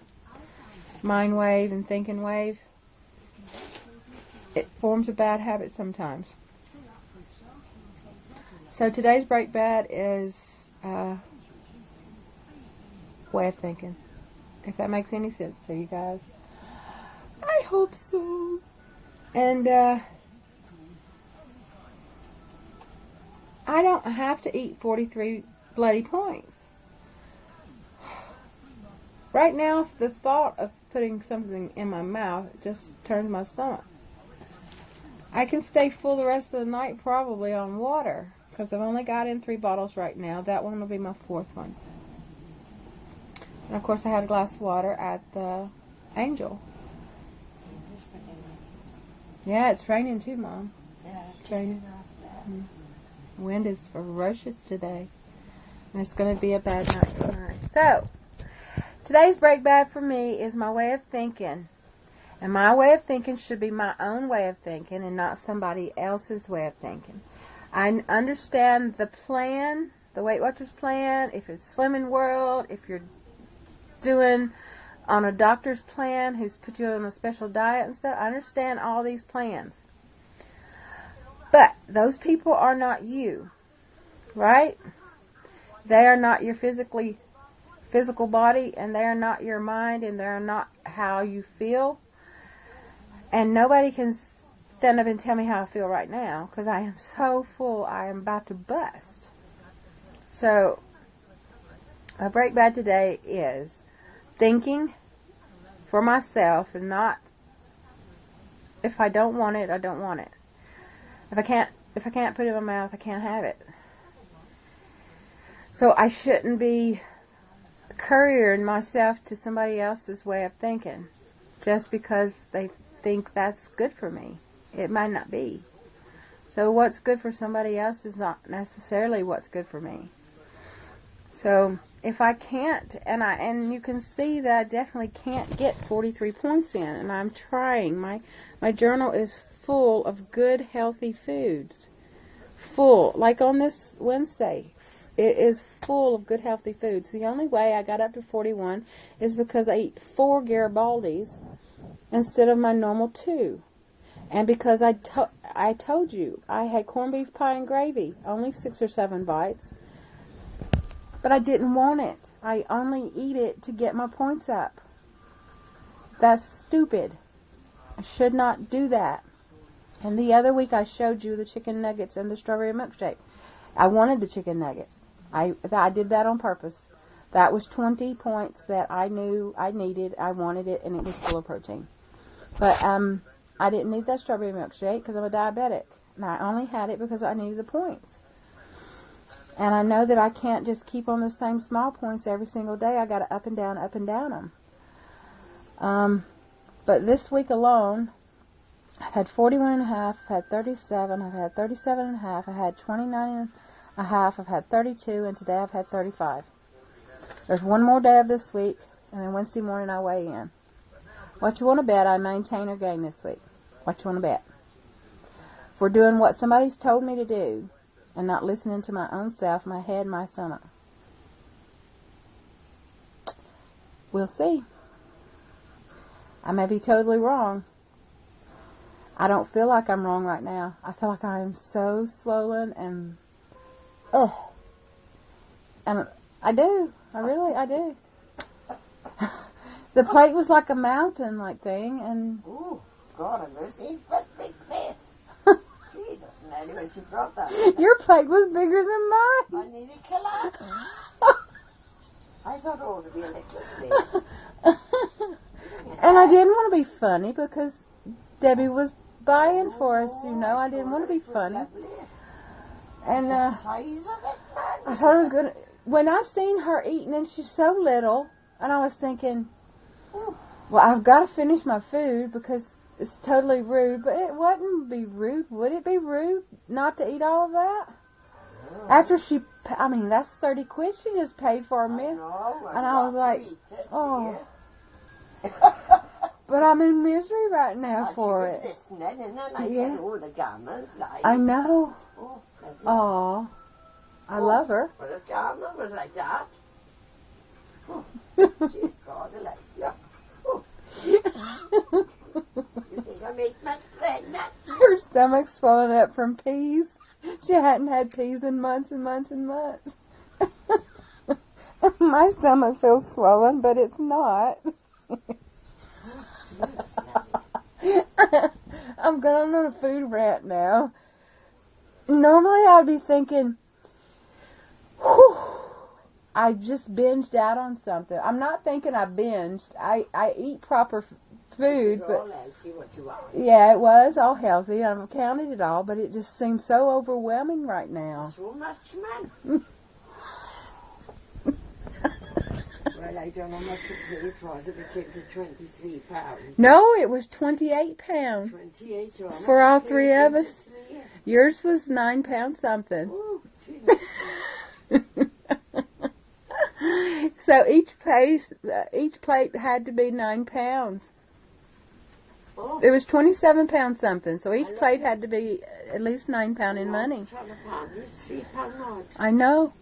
mind wave and thinking wave, it forms a bad habit sometimes. So today's break bad is way of thinking. If that makes any sense to you guys. I hope so. And I don't have to eat 43 bloody points. Right now, the thought of putting something in my mouth just turns my stomach. I can stay full the rest of the night probably on water, because I've only got in 3 bottles right now. That one will be my 4th one. And of course I had a glass of water at the Angel. Yeah, it's raining too, Mom. Yeah, It's raining. Wind is ferocious today. And it's going to be a bad night tonight. So, today's break bad for me is my way of thinking. And my way of thinking should be my own way of thinking and not somebody else's way of thinking. I understand the plan, the Weight Watchers plan, if it's Slimming World, if you're doing on a doctor's plan who's put you on a special diet and stuff. I understand all these plans. But those people are not you, right? They are not your physical body, and they are not your mind, and they are not how you feel. And nobody can stand up and tell me how I feel right now, because I am so full, I am about to bust. So, my break bad today is thinking for myself, and not, if I don't want it, I don't want it. If I can't put it in my mouth, I can't have it. So I shouldn't be couriering myself to somebody else's way of thinking just because they think that's good for me. It might not be. So what's good for somebody else is not necessarily what's good for me. So if I can't, and you can see that I definitely can't get 43 points in, and I'm trying. My journal is full of good, healthy foods. Full. Like on this Wednesday, it is full of good, healthy foods. The only way I got up to 41 is because I eat 4 Garibaldis instead of my normal 2. And because I told you, I had corned beef pie and gravy, only 6 or 7 bites. But I didn't want it. I only eat it to get my points up. That's stupid. I should not do that. And the other week I showed you the chicken nuggets and the strawberry milkshake. I wanted the chicken nuggets. I did that on purpose. That was 20 points that I knew I needed. I wanted it, and it was full of protein. But I didn't need that strawberry milkshake because I'm a diabetic. And I only had it because I needed the points. And I know that I can't just keep on the same small points every single day. I got to up and down them. But this week alone, I've had 41.5, I've had 37, I've had 37.5, I've had 29.5, I've had 32, and today I've had 35. There's one more day of this week, and then Wednesday morning I weigh in. What you want to bet I maintain or gain this week? What you want to bet? For doing what somebody's told me to do and not listening to my own self, my head, my stomach. We'll see. I may be totally wrong. I don't feel like I'm wrong right now. I feel like I am so swollen and and I do. I do. The plate was like a mountain like thing, and oh, God, I miss it, but big plates. Jesus, Nelly, when she brought that. Your plate was bigger than mine. I nearly collapsed. I thought it ought to be a little bit. And I didn't want to be funny because Debbie was buying for us, you know. I didn't want to be funny. And the size of it, man. I thought it was good. When I seen her eating, and she's so little, and I was thinking, well, I've got to finish my food because it's totally rude. But it wouldn't be rude. Would it be rude not to eat all of that? After that's 30 quid she just paid for a meal. And I was like, oh. But I'm in misery right now for it. Listening, and then I said, oh, the gammons, like. I know. Oh, I love her. But the gammon was like that. Oh, gee, God, I like you. Oh. You think I make much pregnant? Her stomach's swollen up from peas. She hadn't had peas in months and months and months. My stomach feels swollen, but it's not. I'm going on a food rant now. Normally I'd be thinking, whew, I just binged out on something. I'm not thinking I binged. I eat proper food, but yeah, it was all healthy. I've counted it all, but it just seems so overwhelming right now. So much, man. Well, I don't know how much it was. It became to 23 pounds. No, it was 28 pounds. 28 for all 3 of us. Yours was 9 pounds something. Oh, Jesus. So each plate had to be 9 pounds. Oh. It was 27 pounds something. So each plate had to be at least 9 pounds in money. I know.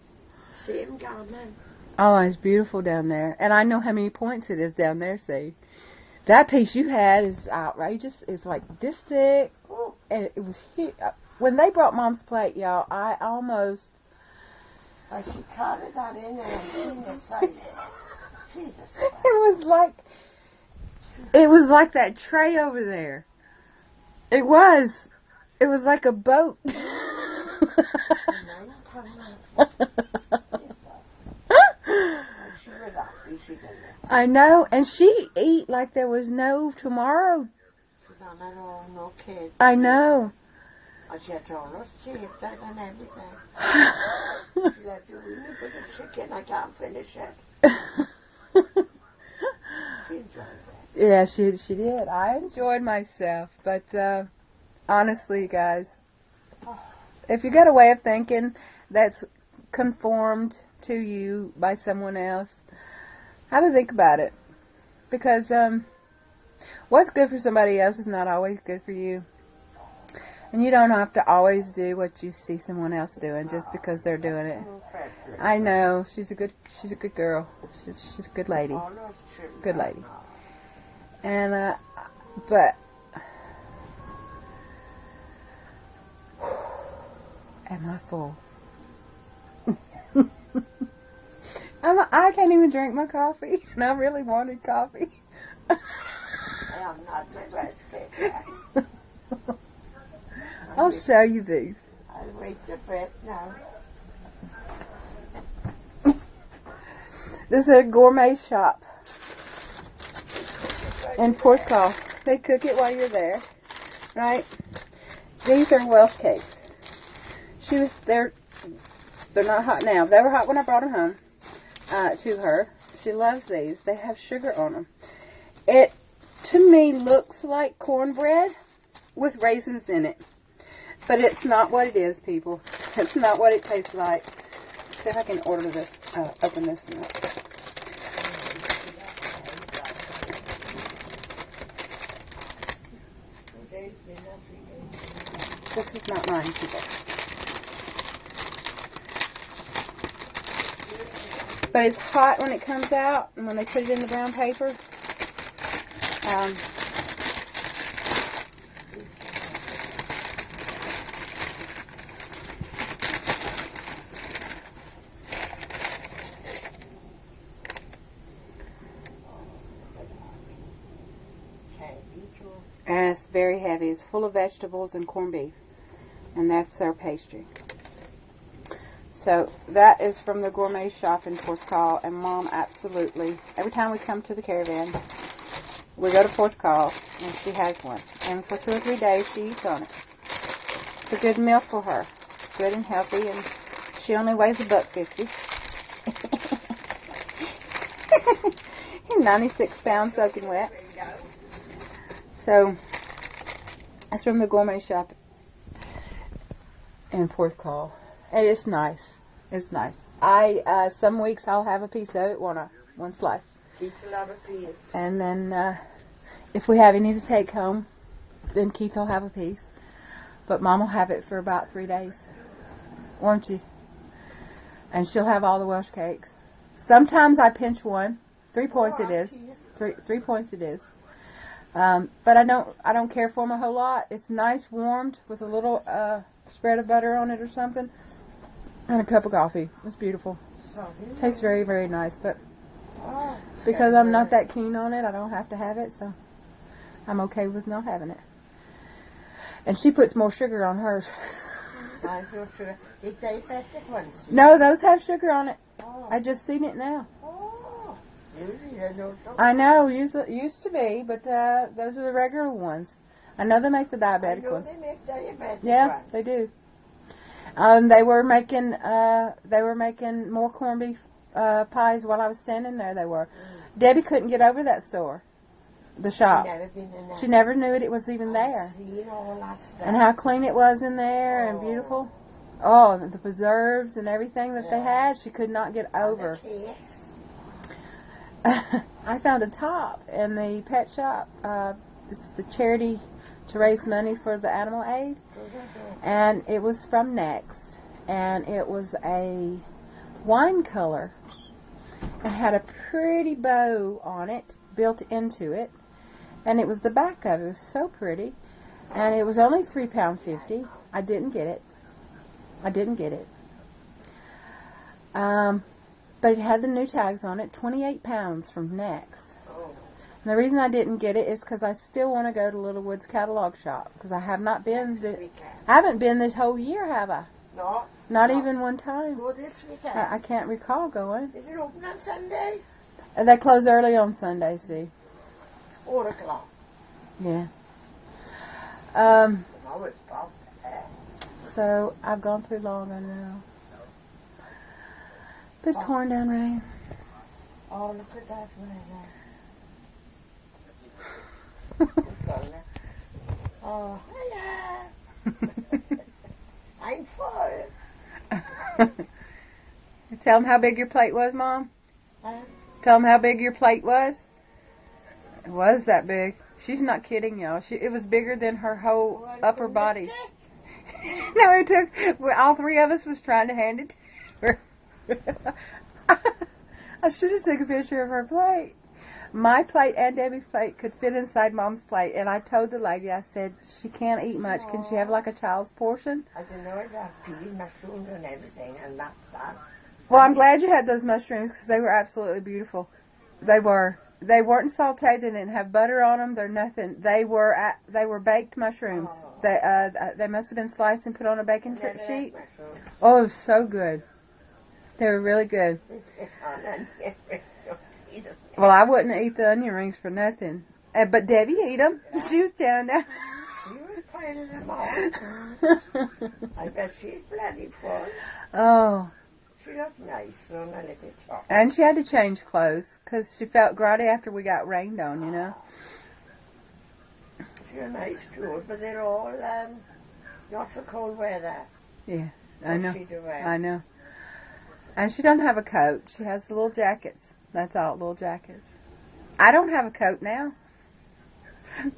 Same gammon. Oh, it's beautiful down there. And I know how many points it is down there, see. That piece you had is outrageous. It's like this thick. And it was huge. When they brought Mom's plate, y'all, I almost... she carried that in there and seen the size. Jesus. It was like that tray over there. It was like a boat. I know, and she eat like there was no tomorrow. No kids. I know. She had all those chips and everything. She let you eat me for the chicken. I can't finish it. She enjoyed it. Yeah, she did. I enjoyed myself, but honestly, guys, if you got a way of thinking that's conformed to you by someone else, have a think about it. Because what's good for somebody else is not always good for you. And you don't have to always do what you see someone else doing just because they're doing it. I know. She's a good girl. She's a good lady. Good lady. And, but, am I full? I can't even drink my coffee, and I really wanted coffee. I'm not the best. I'll show you these. I'll wait a bit now. This is a gourmet shop in Porthcawl. They cook it while you're there, right? These are Welsh cakes. They're not hot now. They were hot when I brought them home to her. She loves these. They have sugar on them. It, to me, looks like cornbread with raisins in it. But it's not what it is, people. It's not what it tastes like. Let's see if I can order this, open this one up. This is not mine, people. But it's hot when it comes out, and when they put it in the brown paper. And it's very heavy. It's full of vegetables and corned beef. And that's their pastry. So that is from the gourmet shop in Porthcawl. And Mom absolutely, every time we come to the caravan, we go to Porthcawl and she has one. And for 2 or 3 days she eats on it. It's a good meal for her. It's good and healthy, and she only weighs $1.50. 96 pounds soaking wet. So, that's from the gourmet shop in Porthcawl. And it's nice. It's nice. Some weeks I'll have a piece of it, won't I? One slice. And then, if we have any to take home, then Keith will have a piece. But Mom will have it for about 3 days. Won't you? And she'll have all the Welsh cakes. Sometimes I pinch one. 3 points it is. 3 points it is. But I don't care for them a whole lot. It's nice warmed with a little spread of butter on it or something, and a cup of coffee. It's beautiful. Tastes very, very nice. But because I'm not that keen on it, I don't have to have it, so I'm okay with not having it. And she puts more sugar on hers. No, those have sugar on it. I just seen it now. I know, used to be, but those are the regular ones. I know they make the diabetic ones. They make diabetic Yeah, ones. they do. They were making more corned beef pies while I was standing there. They were. Debbie couldn't get over that store, the shop. She never knew it was even there. And how clean it was in there and beautiful. Oh, the preserves and everything that they had, she could not get over. I found a top in the pet shop. It's the charity to raise money for the animal aid. And it was from Next. And it was a wine color. And had a pretty bow on it, built into it. And it was the back of it. It was so pretty. And it was only £3.50. I didn't get it. But it had the new tags on it, 28 pounds from Next. And the reason I didn't get it is because I still want to go to Little Woods Catalog Shop. Because I have not been, I haven't been this whole year, have I? No. Not even one time. Go this weekend. I can't recall going. Is it open on Sunday? They close early on Sunday, see. 4 o'clock. Yeah. No, it's about So I've gone too long, I know. It's pouring down rain. Oh, look at that weather. Oh, hiya. I'm full. Tell them how big your plate was, Mom. Huh? Tell them how big your plate was. It was that big. She's not kidding, y'all. It was bigger than her whole upper body. No, it took, all three of us was trying to hand it to her. I should have took a picture of her plate. My plate and Debbie's plate could fit inside Mom's plate, and I told the lady, I said, she can't eat much. Can she have like a child's portion? I didn't know that peas, mushrooms and everything, and that's that. Well, I'm glad you had those mushrooms because they were absolutely beautiful. They were. They weren't sauteed. They didn't have butter on them. They're nothing. They were baked mushrooms. They must have been sliced and put on a baking sheet. Oh, it was so good. They were really good. Well, I wouldn't eat the onion rings for nothing. But Debbie ate them. She was chowing down. You were piling them on. I bet she's bloody full. Oh. She looked nice on a little top. And she had to change clothes because she felt grotty after we got rained on, you know. She had nice clothes, but they're all not for cold weather. Yeah, I know. I know. And she doesn't have a coat. She has the little jackets. That's all, little jackets. I don't have a coat now.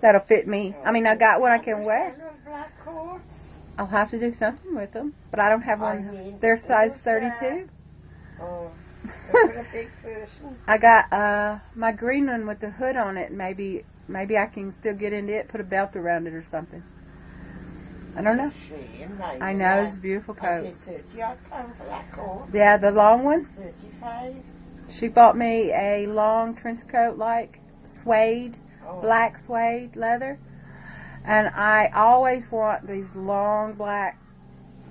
That'll fit me. I mean, I got one I can wear. Black coats. I'll have to do something with them, but I don't have one. They're size 32. Oh, they're for a big person. I got my green one with the hood on it. Maybe I can still get into it, put a belt around it or something. I don't know. I know, it's a beautiful coat. £30 for that coat. Yeah, the long one. 35. She bought me a long trench coat, like suede, black suede leather. And I always want these long black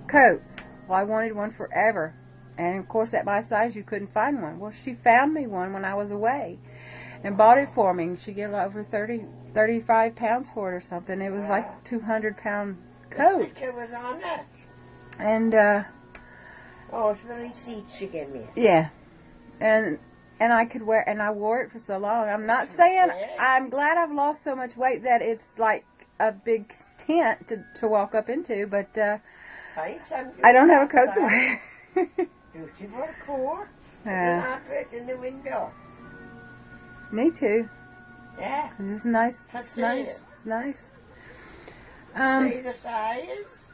coats. Well, I wanted one forever. And, of course, at my size, you couldn't find one. Well, she found me one when I was away and bought it for me. She gave over 35 pounds for it or something. It was like a 200-pound coat. The sticker was on it. And, it's the receipt she gave me. Yeah. And I could wear, and I wore it for so long. I'm not saying, I'm glad I've lost so much weight that it's like a big tent to walk up into, but I don't have a coat to wear. Beautiful coat. An advert in the window. Me too. Yeah. It's nice. It's nice. It's nice. Say the size.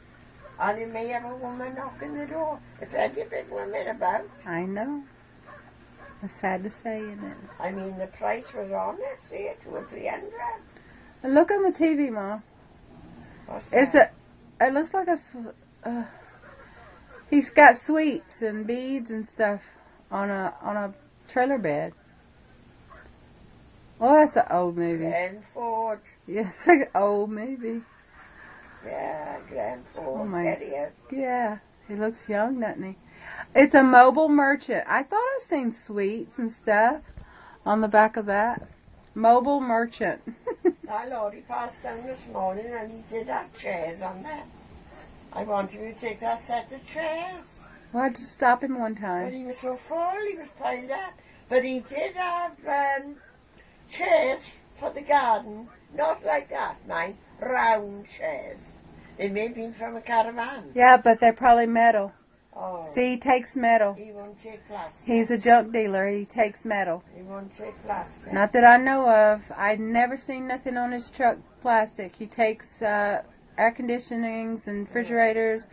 And you may have a woman knocking the door. If there's a big woman about. I know. It's sad to say, isn't it? I mean, the price was on it. See it, 200 or 300. Look on the TV, Mom. What's that? It looks like he's got sweets and beads and stuff on a trailer bed. Well, that's an old movie. Glenford. Yes, an old movie. Yeah, Glenford. Oh my. There he is. Yeah, he looks young, doesn't he? It's a mobile merchant. I thought I seen sweets and stuff on the back of that. Mobile merchant. Our Lord, he passed down this morning and he did have chairs on there. I wanted to take that set of chairs. Well, I had to stop him one But time. he was so full, he was piled up. But he did have chairs for the garden. Not like that, mind. Round chairs. They may have been from a caravan. Yeah, but they're probably metal. Oh. See, he takes metal. He won't take plastic. He's a junk dealer. He takes metal. He won't take plastic. Not that I know of. I'd never seen nothing on his truck plastic. He takes air conditionings and refrigerators.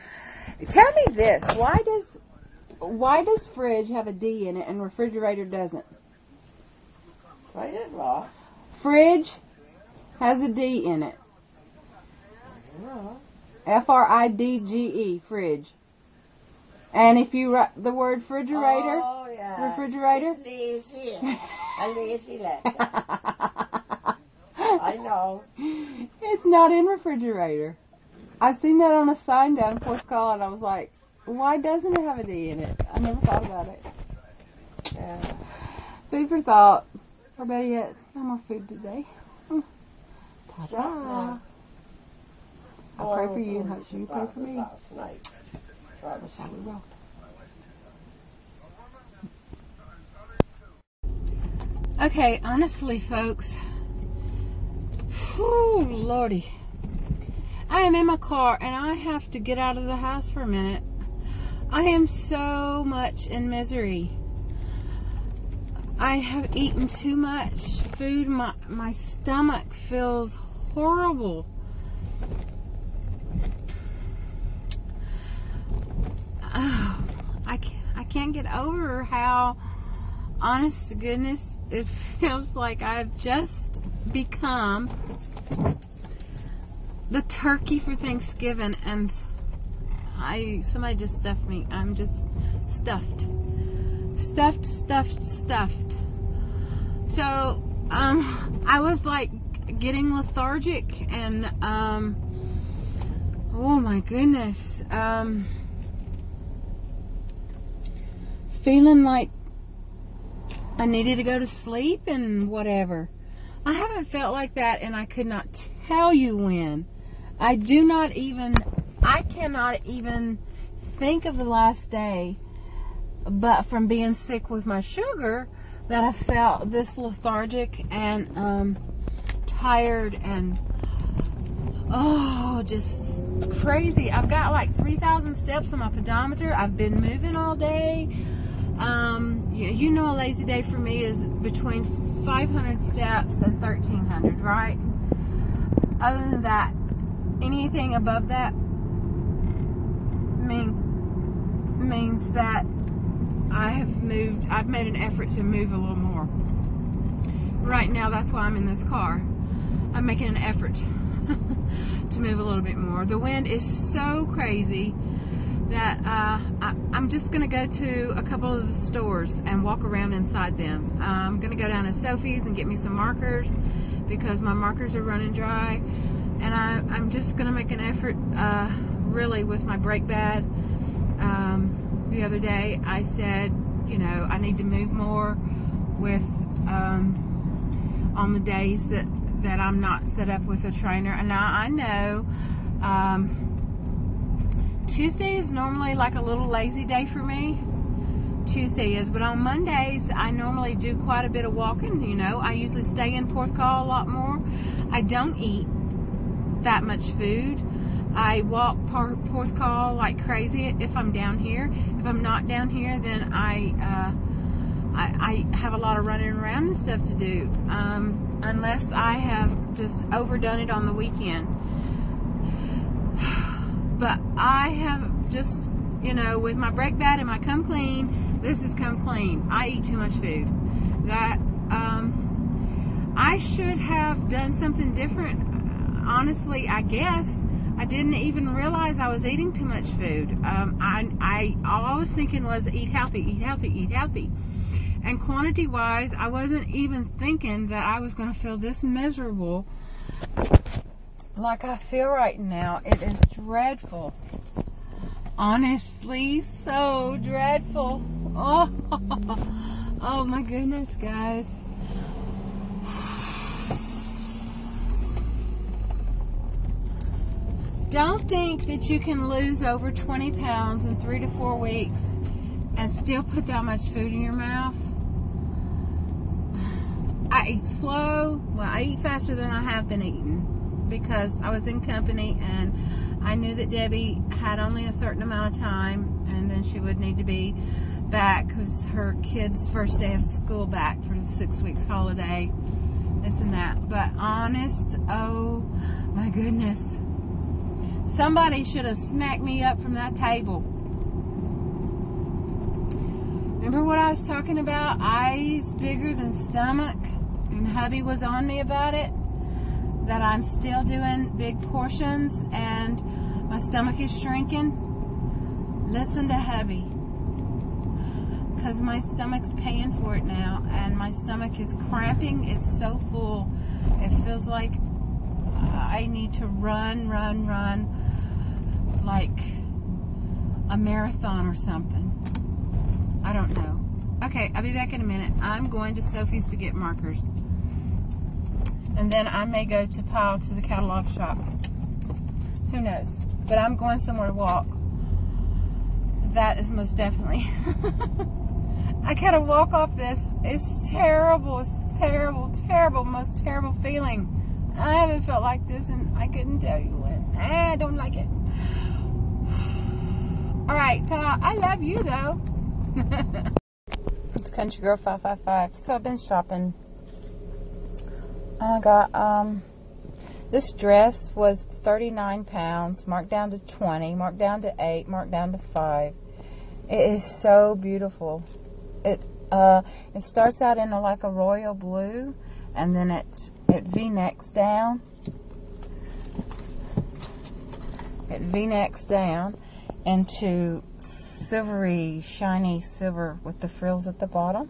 Tell me this: why does fridge have a D in it and refrigerator doesn't? Why did what? Fridge has a D in it. No. F-R-I-D-G-E, fridge. And if you write the word refrigerator, refrigerator. It's lazy. A lazy letter. I know. It's not in refrigerator. I seen that on a sign down in Fourth Call, and I was like, why doesn't it have a D in it? I never thought about it. Yeah. Food for thought. Or better yet, no more food today. Ta-da. I pray for you and hope you pray for me. Last night. That's how we roll. Okay, honestly, folks. Whew, Lordy. I am in my car and I have to get out of the house for a minute. I am so much in misery. I have eaten too much food. My stomach feels horrible. can't get over how, honest to goodness, it feels like I've just become the turkey for Thanksgiving, and somebody just stuffed me. I'm just stuffed. Stuffed. So, I was like getting lethargic, and, oh my goodness, feeling like I needed to go to sleep and whatever. I haven't felt like that, and I could not tell you when. I cannot even think of the last day, but from being sick with my sugar, that I felt this lethargic and tired and just crazy. I've got like 3,000 steps on my pedometer. I've been moving all day. You know, a lazy day for me is between 500 steps and 1,300, right? Other than that, anything above that means that I've made an effort to move a little more. Right now, that's why I'm in this car. I'm making an effort to move a little bit more. The wind is so crazy that I'm just going to go to a couple of the stores and walk around inside them. I'm going to go down to Sophie's and get me some markers because my markers are running dry. And I'm just going to make an effort, really, with my brake pad. The other day I said, you know, I need to move more with on the days that I'm not set up with a trainer. And now I know Tuesday is normally like a little lazy day for me. Tuesday is, but on Mondays I normally do quite a bit of walking. You know, I usually stay in Porthcawl a lot more. I don't eat that much food. I walk Porthcawl like crazy if I'm down here. If I'm not down here, then I have a lot of running around and stuff to do, unless I have just overdone it on the weekend. But I have just, you know, with my brake pad and my Come Clean, this is Come Clean. I eat too much food. That I should have done something different. Honestly, I guess I didn't even realize I was eating too much food. All I was thinking was eat healthy, eat healthy, eat healthy. And quantity-wise, I wasn't even thinking that I was going to feel this miserable like I feel right now. It is dreadful. Honestly, so dreadful. Oh my goodness, guys. Don't think that you can lose over 20 pounds in 3 to 4 weeks and still put that much food in your mouth. I eat slow. Well, I eat faster than I have been eating because I was in company and I knew that Debbie had only a certain amount of time and then she would need to be back because her kid's first day of school back for the 6 weeks holiday, this and that. But honest, oh my goodness. Somebody should have smacked me up from that table. Remember what I was talking about? Eyes bigger than stomach? And hubby was on me about it. That I'm still doing big portions and my stomach is shrinking. Listen to hubby. Because my stomach's paying for it now. And my stomach is cramping. It's so full. It feels like I need to run like a marathon or something. I don't know. Okay, I'll be back in a minute. I'm going to Sophie's to get markers. And then I may go to Powell to the catalog shop. Who knows? But I'm going somewhere to walk. That is most definitely. I gotta walk off this. It's terrible. It's terrible, terrible, most terrible feeling. I haven't felt like this and I couldn't tell you when. I don't like it. Alright, ta-da. I love you though. It's Ctrygirl555. So I've been shopping. I got, this dress was 39 pounds, marked down to 20, marked down to 8, marked down to 5. It is so beautiful. It starts out in like a royal blue, and then it V-necks down. It V-necks down into silvery, shiny silver with the frills at the bottom.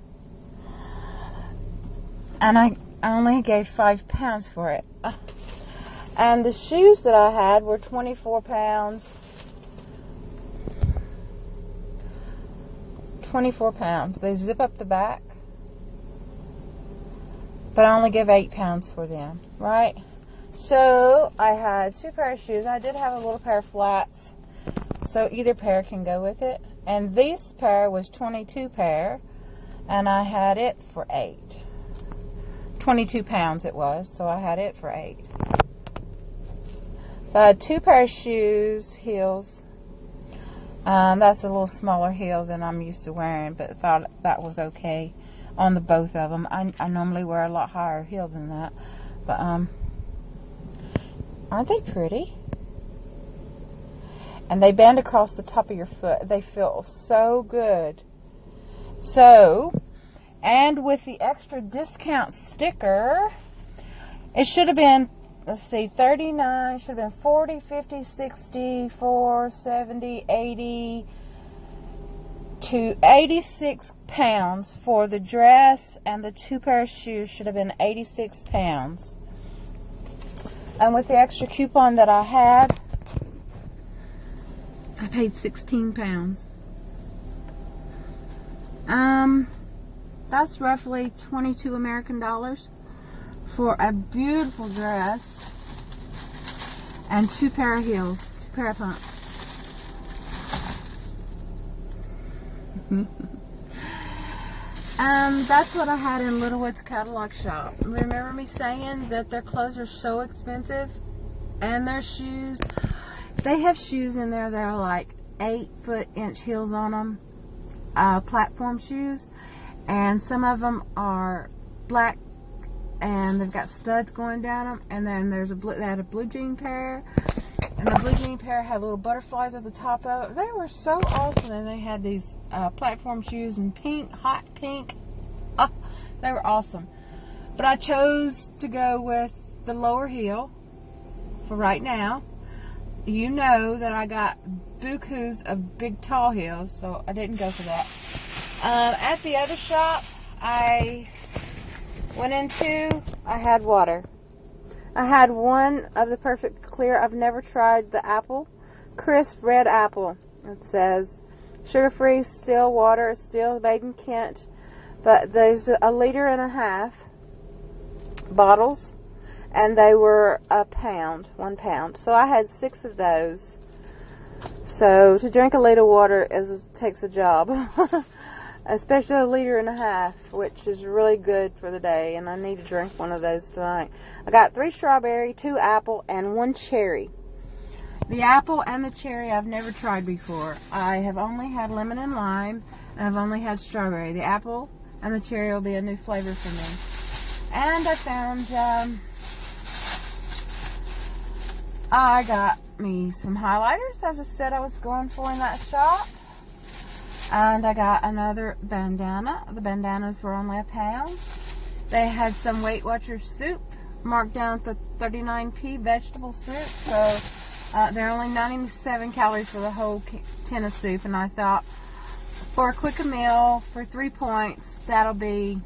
And I only gave £5 for it. And the shoes that I had were 24 pounds. 24 pounds. They zip up the back. But I only give £8 for them, right? So I had 2 pairs of shoes. I did have a little pair of flats, so either pair can go with it. And this pair was 22 pair, and I had it for 8. 22 pounds it was, so I had it for 8. So I had 2 pair of shoes, heels. That's a little smaller heel than I'm used to wearing, but thought that was okay on the both of them. I normally wear a lot higher heel than that, but aren't they pretty? And they bend across the top of your foot. They feel so good. So, and with the extra discount sticker, it should have been, let's see, 39, should have been 40, 50, 60, 4, 70, 80, to 86 pounds for the dress, and the 2 pair of shoes should have been 86 pounds. And with the extra coupon that I had, I paid 16 pounds. That's roughly 22 American dollars for a beautiful dress and 2 pair of heels, 2 pair of pumps. That's what I had in Littlewood's catalog shop. Remember me saying that their clothes are so expensive, and their shoes, they have shoes in there that are like 8-foot-inch heels on them, platform shoes, and some of them are black and they've got studs going down them, and then there's they had a blue jean pair, and the blue jean pair had little butterflies at the top of it. They were so awesome, and they had these platform shoes in pink, hot pink. Oh, they were awesome. But I chose to go with the lower heel for right now. You know that I got bukus of big tall heels, so I didn't go for that. At the other shop I went into, I had water. I had one of the Perfect Clear. I've never tried the apple, crisp red apple. It says sugar-free, still water, still made in Kent. But there's 1.5 liter bottles, and they were £1 pound. So I had 6 of those. So to drink 1 liter of water takes a job. Especially 1.5 liters, which is really good for the day, and I need to drink one of those tonight. I got 3 strawberry, 2 apple, and 1 cherry. The apple and the cherry I've never tried before. I have only had lemon and lime, and I've only had strawberry. The apple and the cherry will be a new flavor for me. And I found, I got me some highlighters, as I said I was going for in that shop. And I got another bandana. The bandanas were only £1. They had some Weight Watchers soup marked down for 39p, vegetable soup. So they're only 97 calories for the whole tin of soup. And I thought, for a quick meal, for 3 points, that'll be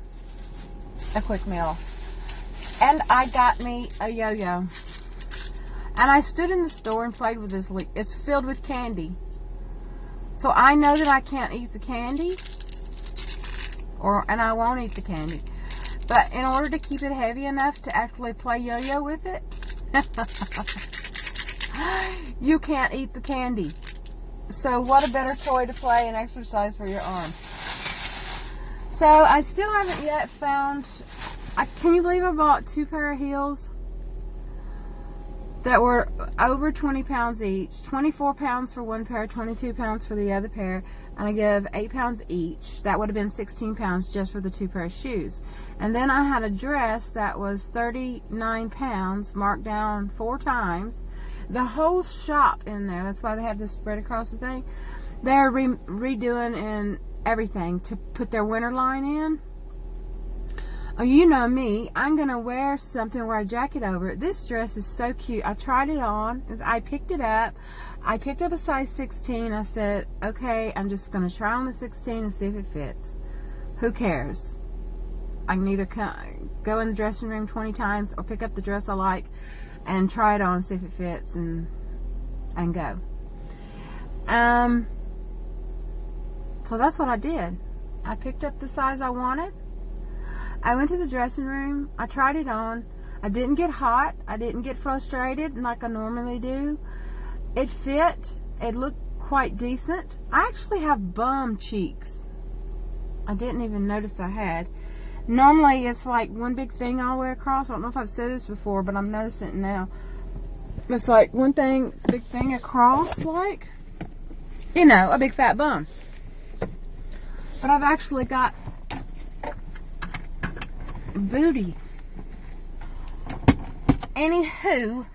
a quick meal. And I got me a yo-yo. And I stood in the store and played with this. It's filled with candy. So I know that I can't eat the candy, and I won't eat the candy. But in order to keep it heavy enough to actually play yo-yo with it, you can't eat the candy. So what a better toy to play and exercise for your arm. So I still haven't yet found, can you believe I bought 2 pair of heels that were over 20 pounds each, 24 pounds for 1 pair, 22 pounds for the other pair, and I give 8 pounds each. That would have been 16 pounds just for the 2 pair of shoes. And then I had a dress that was 39 pounds, marked down 4 times. The whole shop in there, that's why they had this spread across the thing, they're redoing and everything to put their winter line in. Oh, you know me, I'm gonna wear something, wear a jacket over it. This dress is so cute. I tried it on. I picked it up. I picked up a size 16. I said, okay, I'm just gonna try on the 16 and see if it fits. Who cares? I can either go in the dressing room 20 times or pick up the dress I like and try it on and see if it fits and go. So that's what I did. I picked up the size I wanted. I went to the dressing room. I tried it on. I didn't get hot. I didn't get frustrated like I normally do. It fit. It looked quite decent. I actually have bum cheeks. I didn't even notice I had. Normally it's like one big thing all the way across. I don't know if I've said this before, but I'm noticing it now. It's like one thing, big thing across, like, you know, a big fat bum. But I've actually got booty. Anyhow,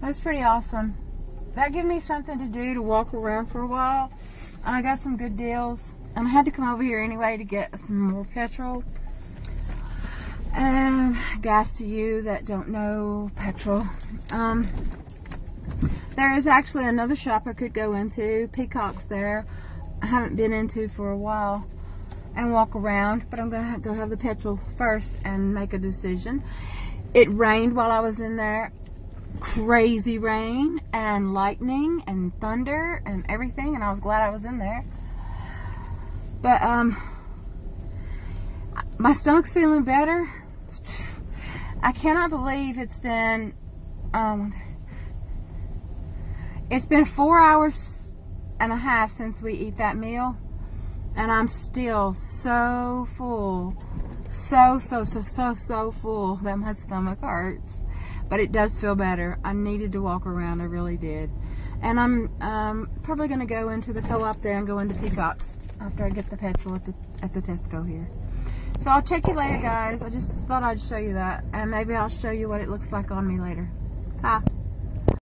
that's pretty awesome. That gave me something to do to walk around for a while, and I got some good deals, and I had to come over here anyway to get some more petrol and gas to you that don't know petrol. There is actually another shop I could go into, Peacock's there. I haven't been into for a while, and walk around, but I'm gonna go have the petrol first and make a decision. It rained while I was in there, crazy rain and lightning and thunder and everything, and I was glad I was in there. But my stomach's feeling better. I cannot believe it's been 4 hours and a half since we eat that meal, and I'm still so full, so full that my stomach hurts. But it does feel better. I needed to walk around, I really did. And I'm probably going to go into the co-op there and go into Peacock's after I get the petrol at the Tesco here. So I'll check you later, guys. I just thought I'd show you that, and maybe I'll show you what it looks like on me later. Ta.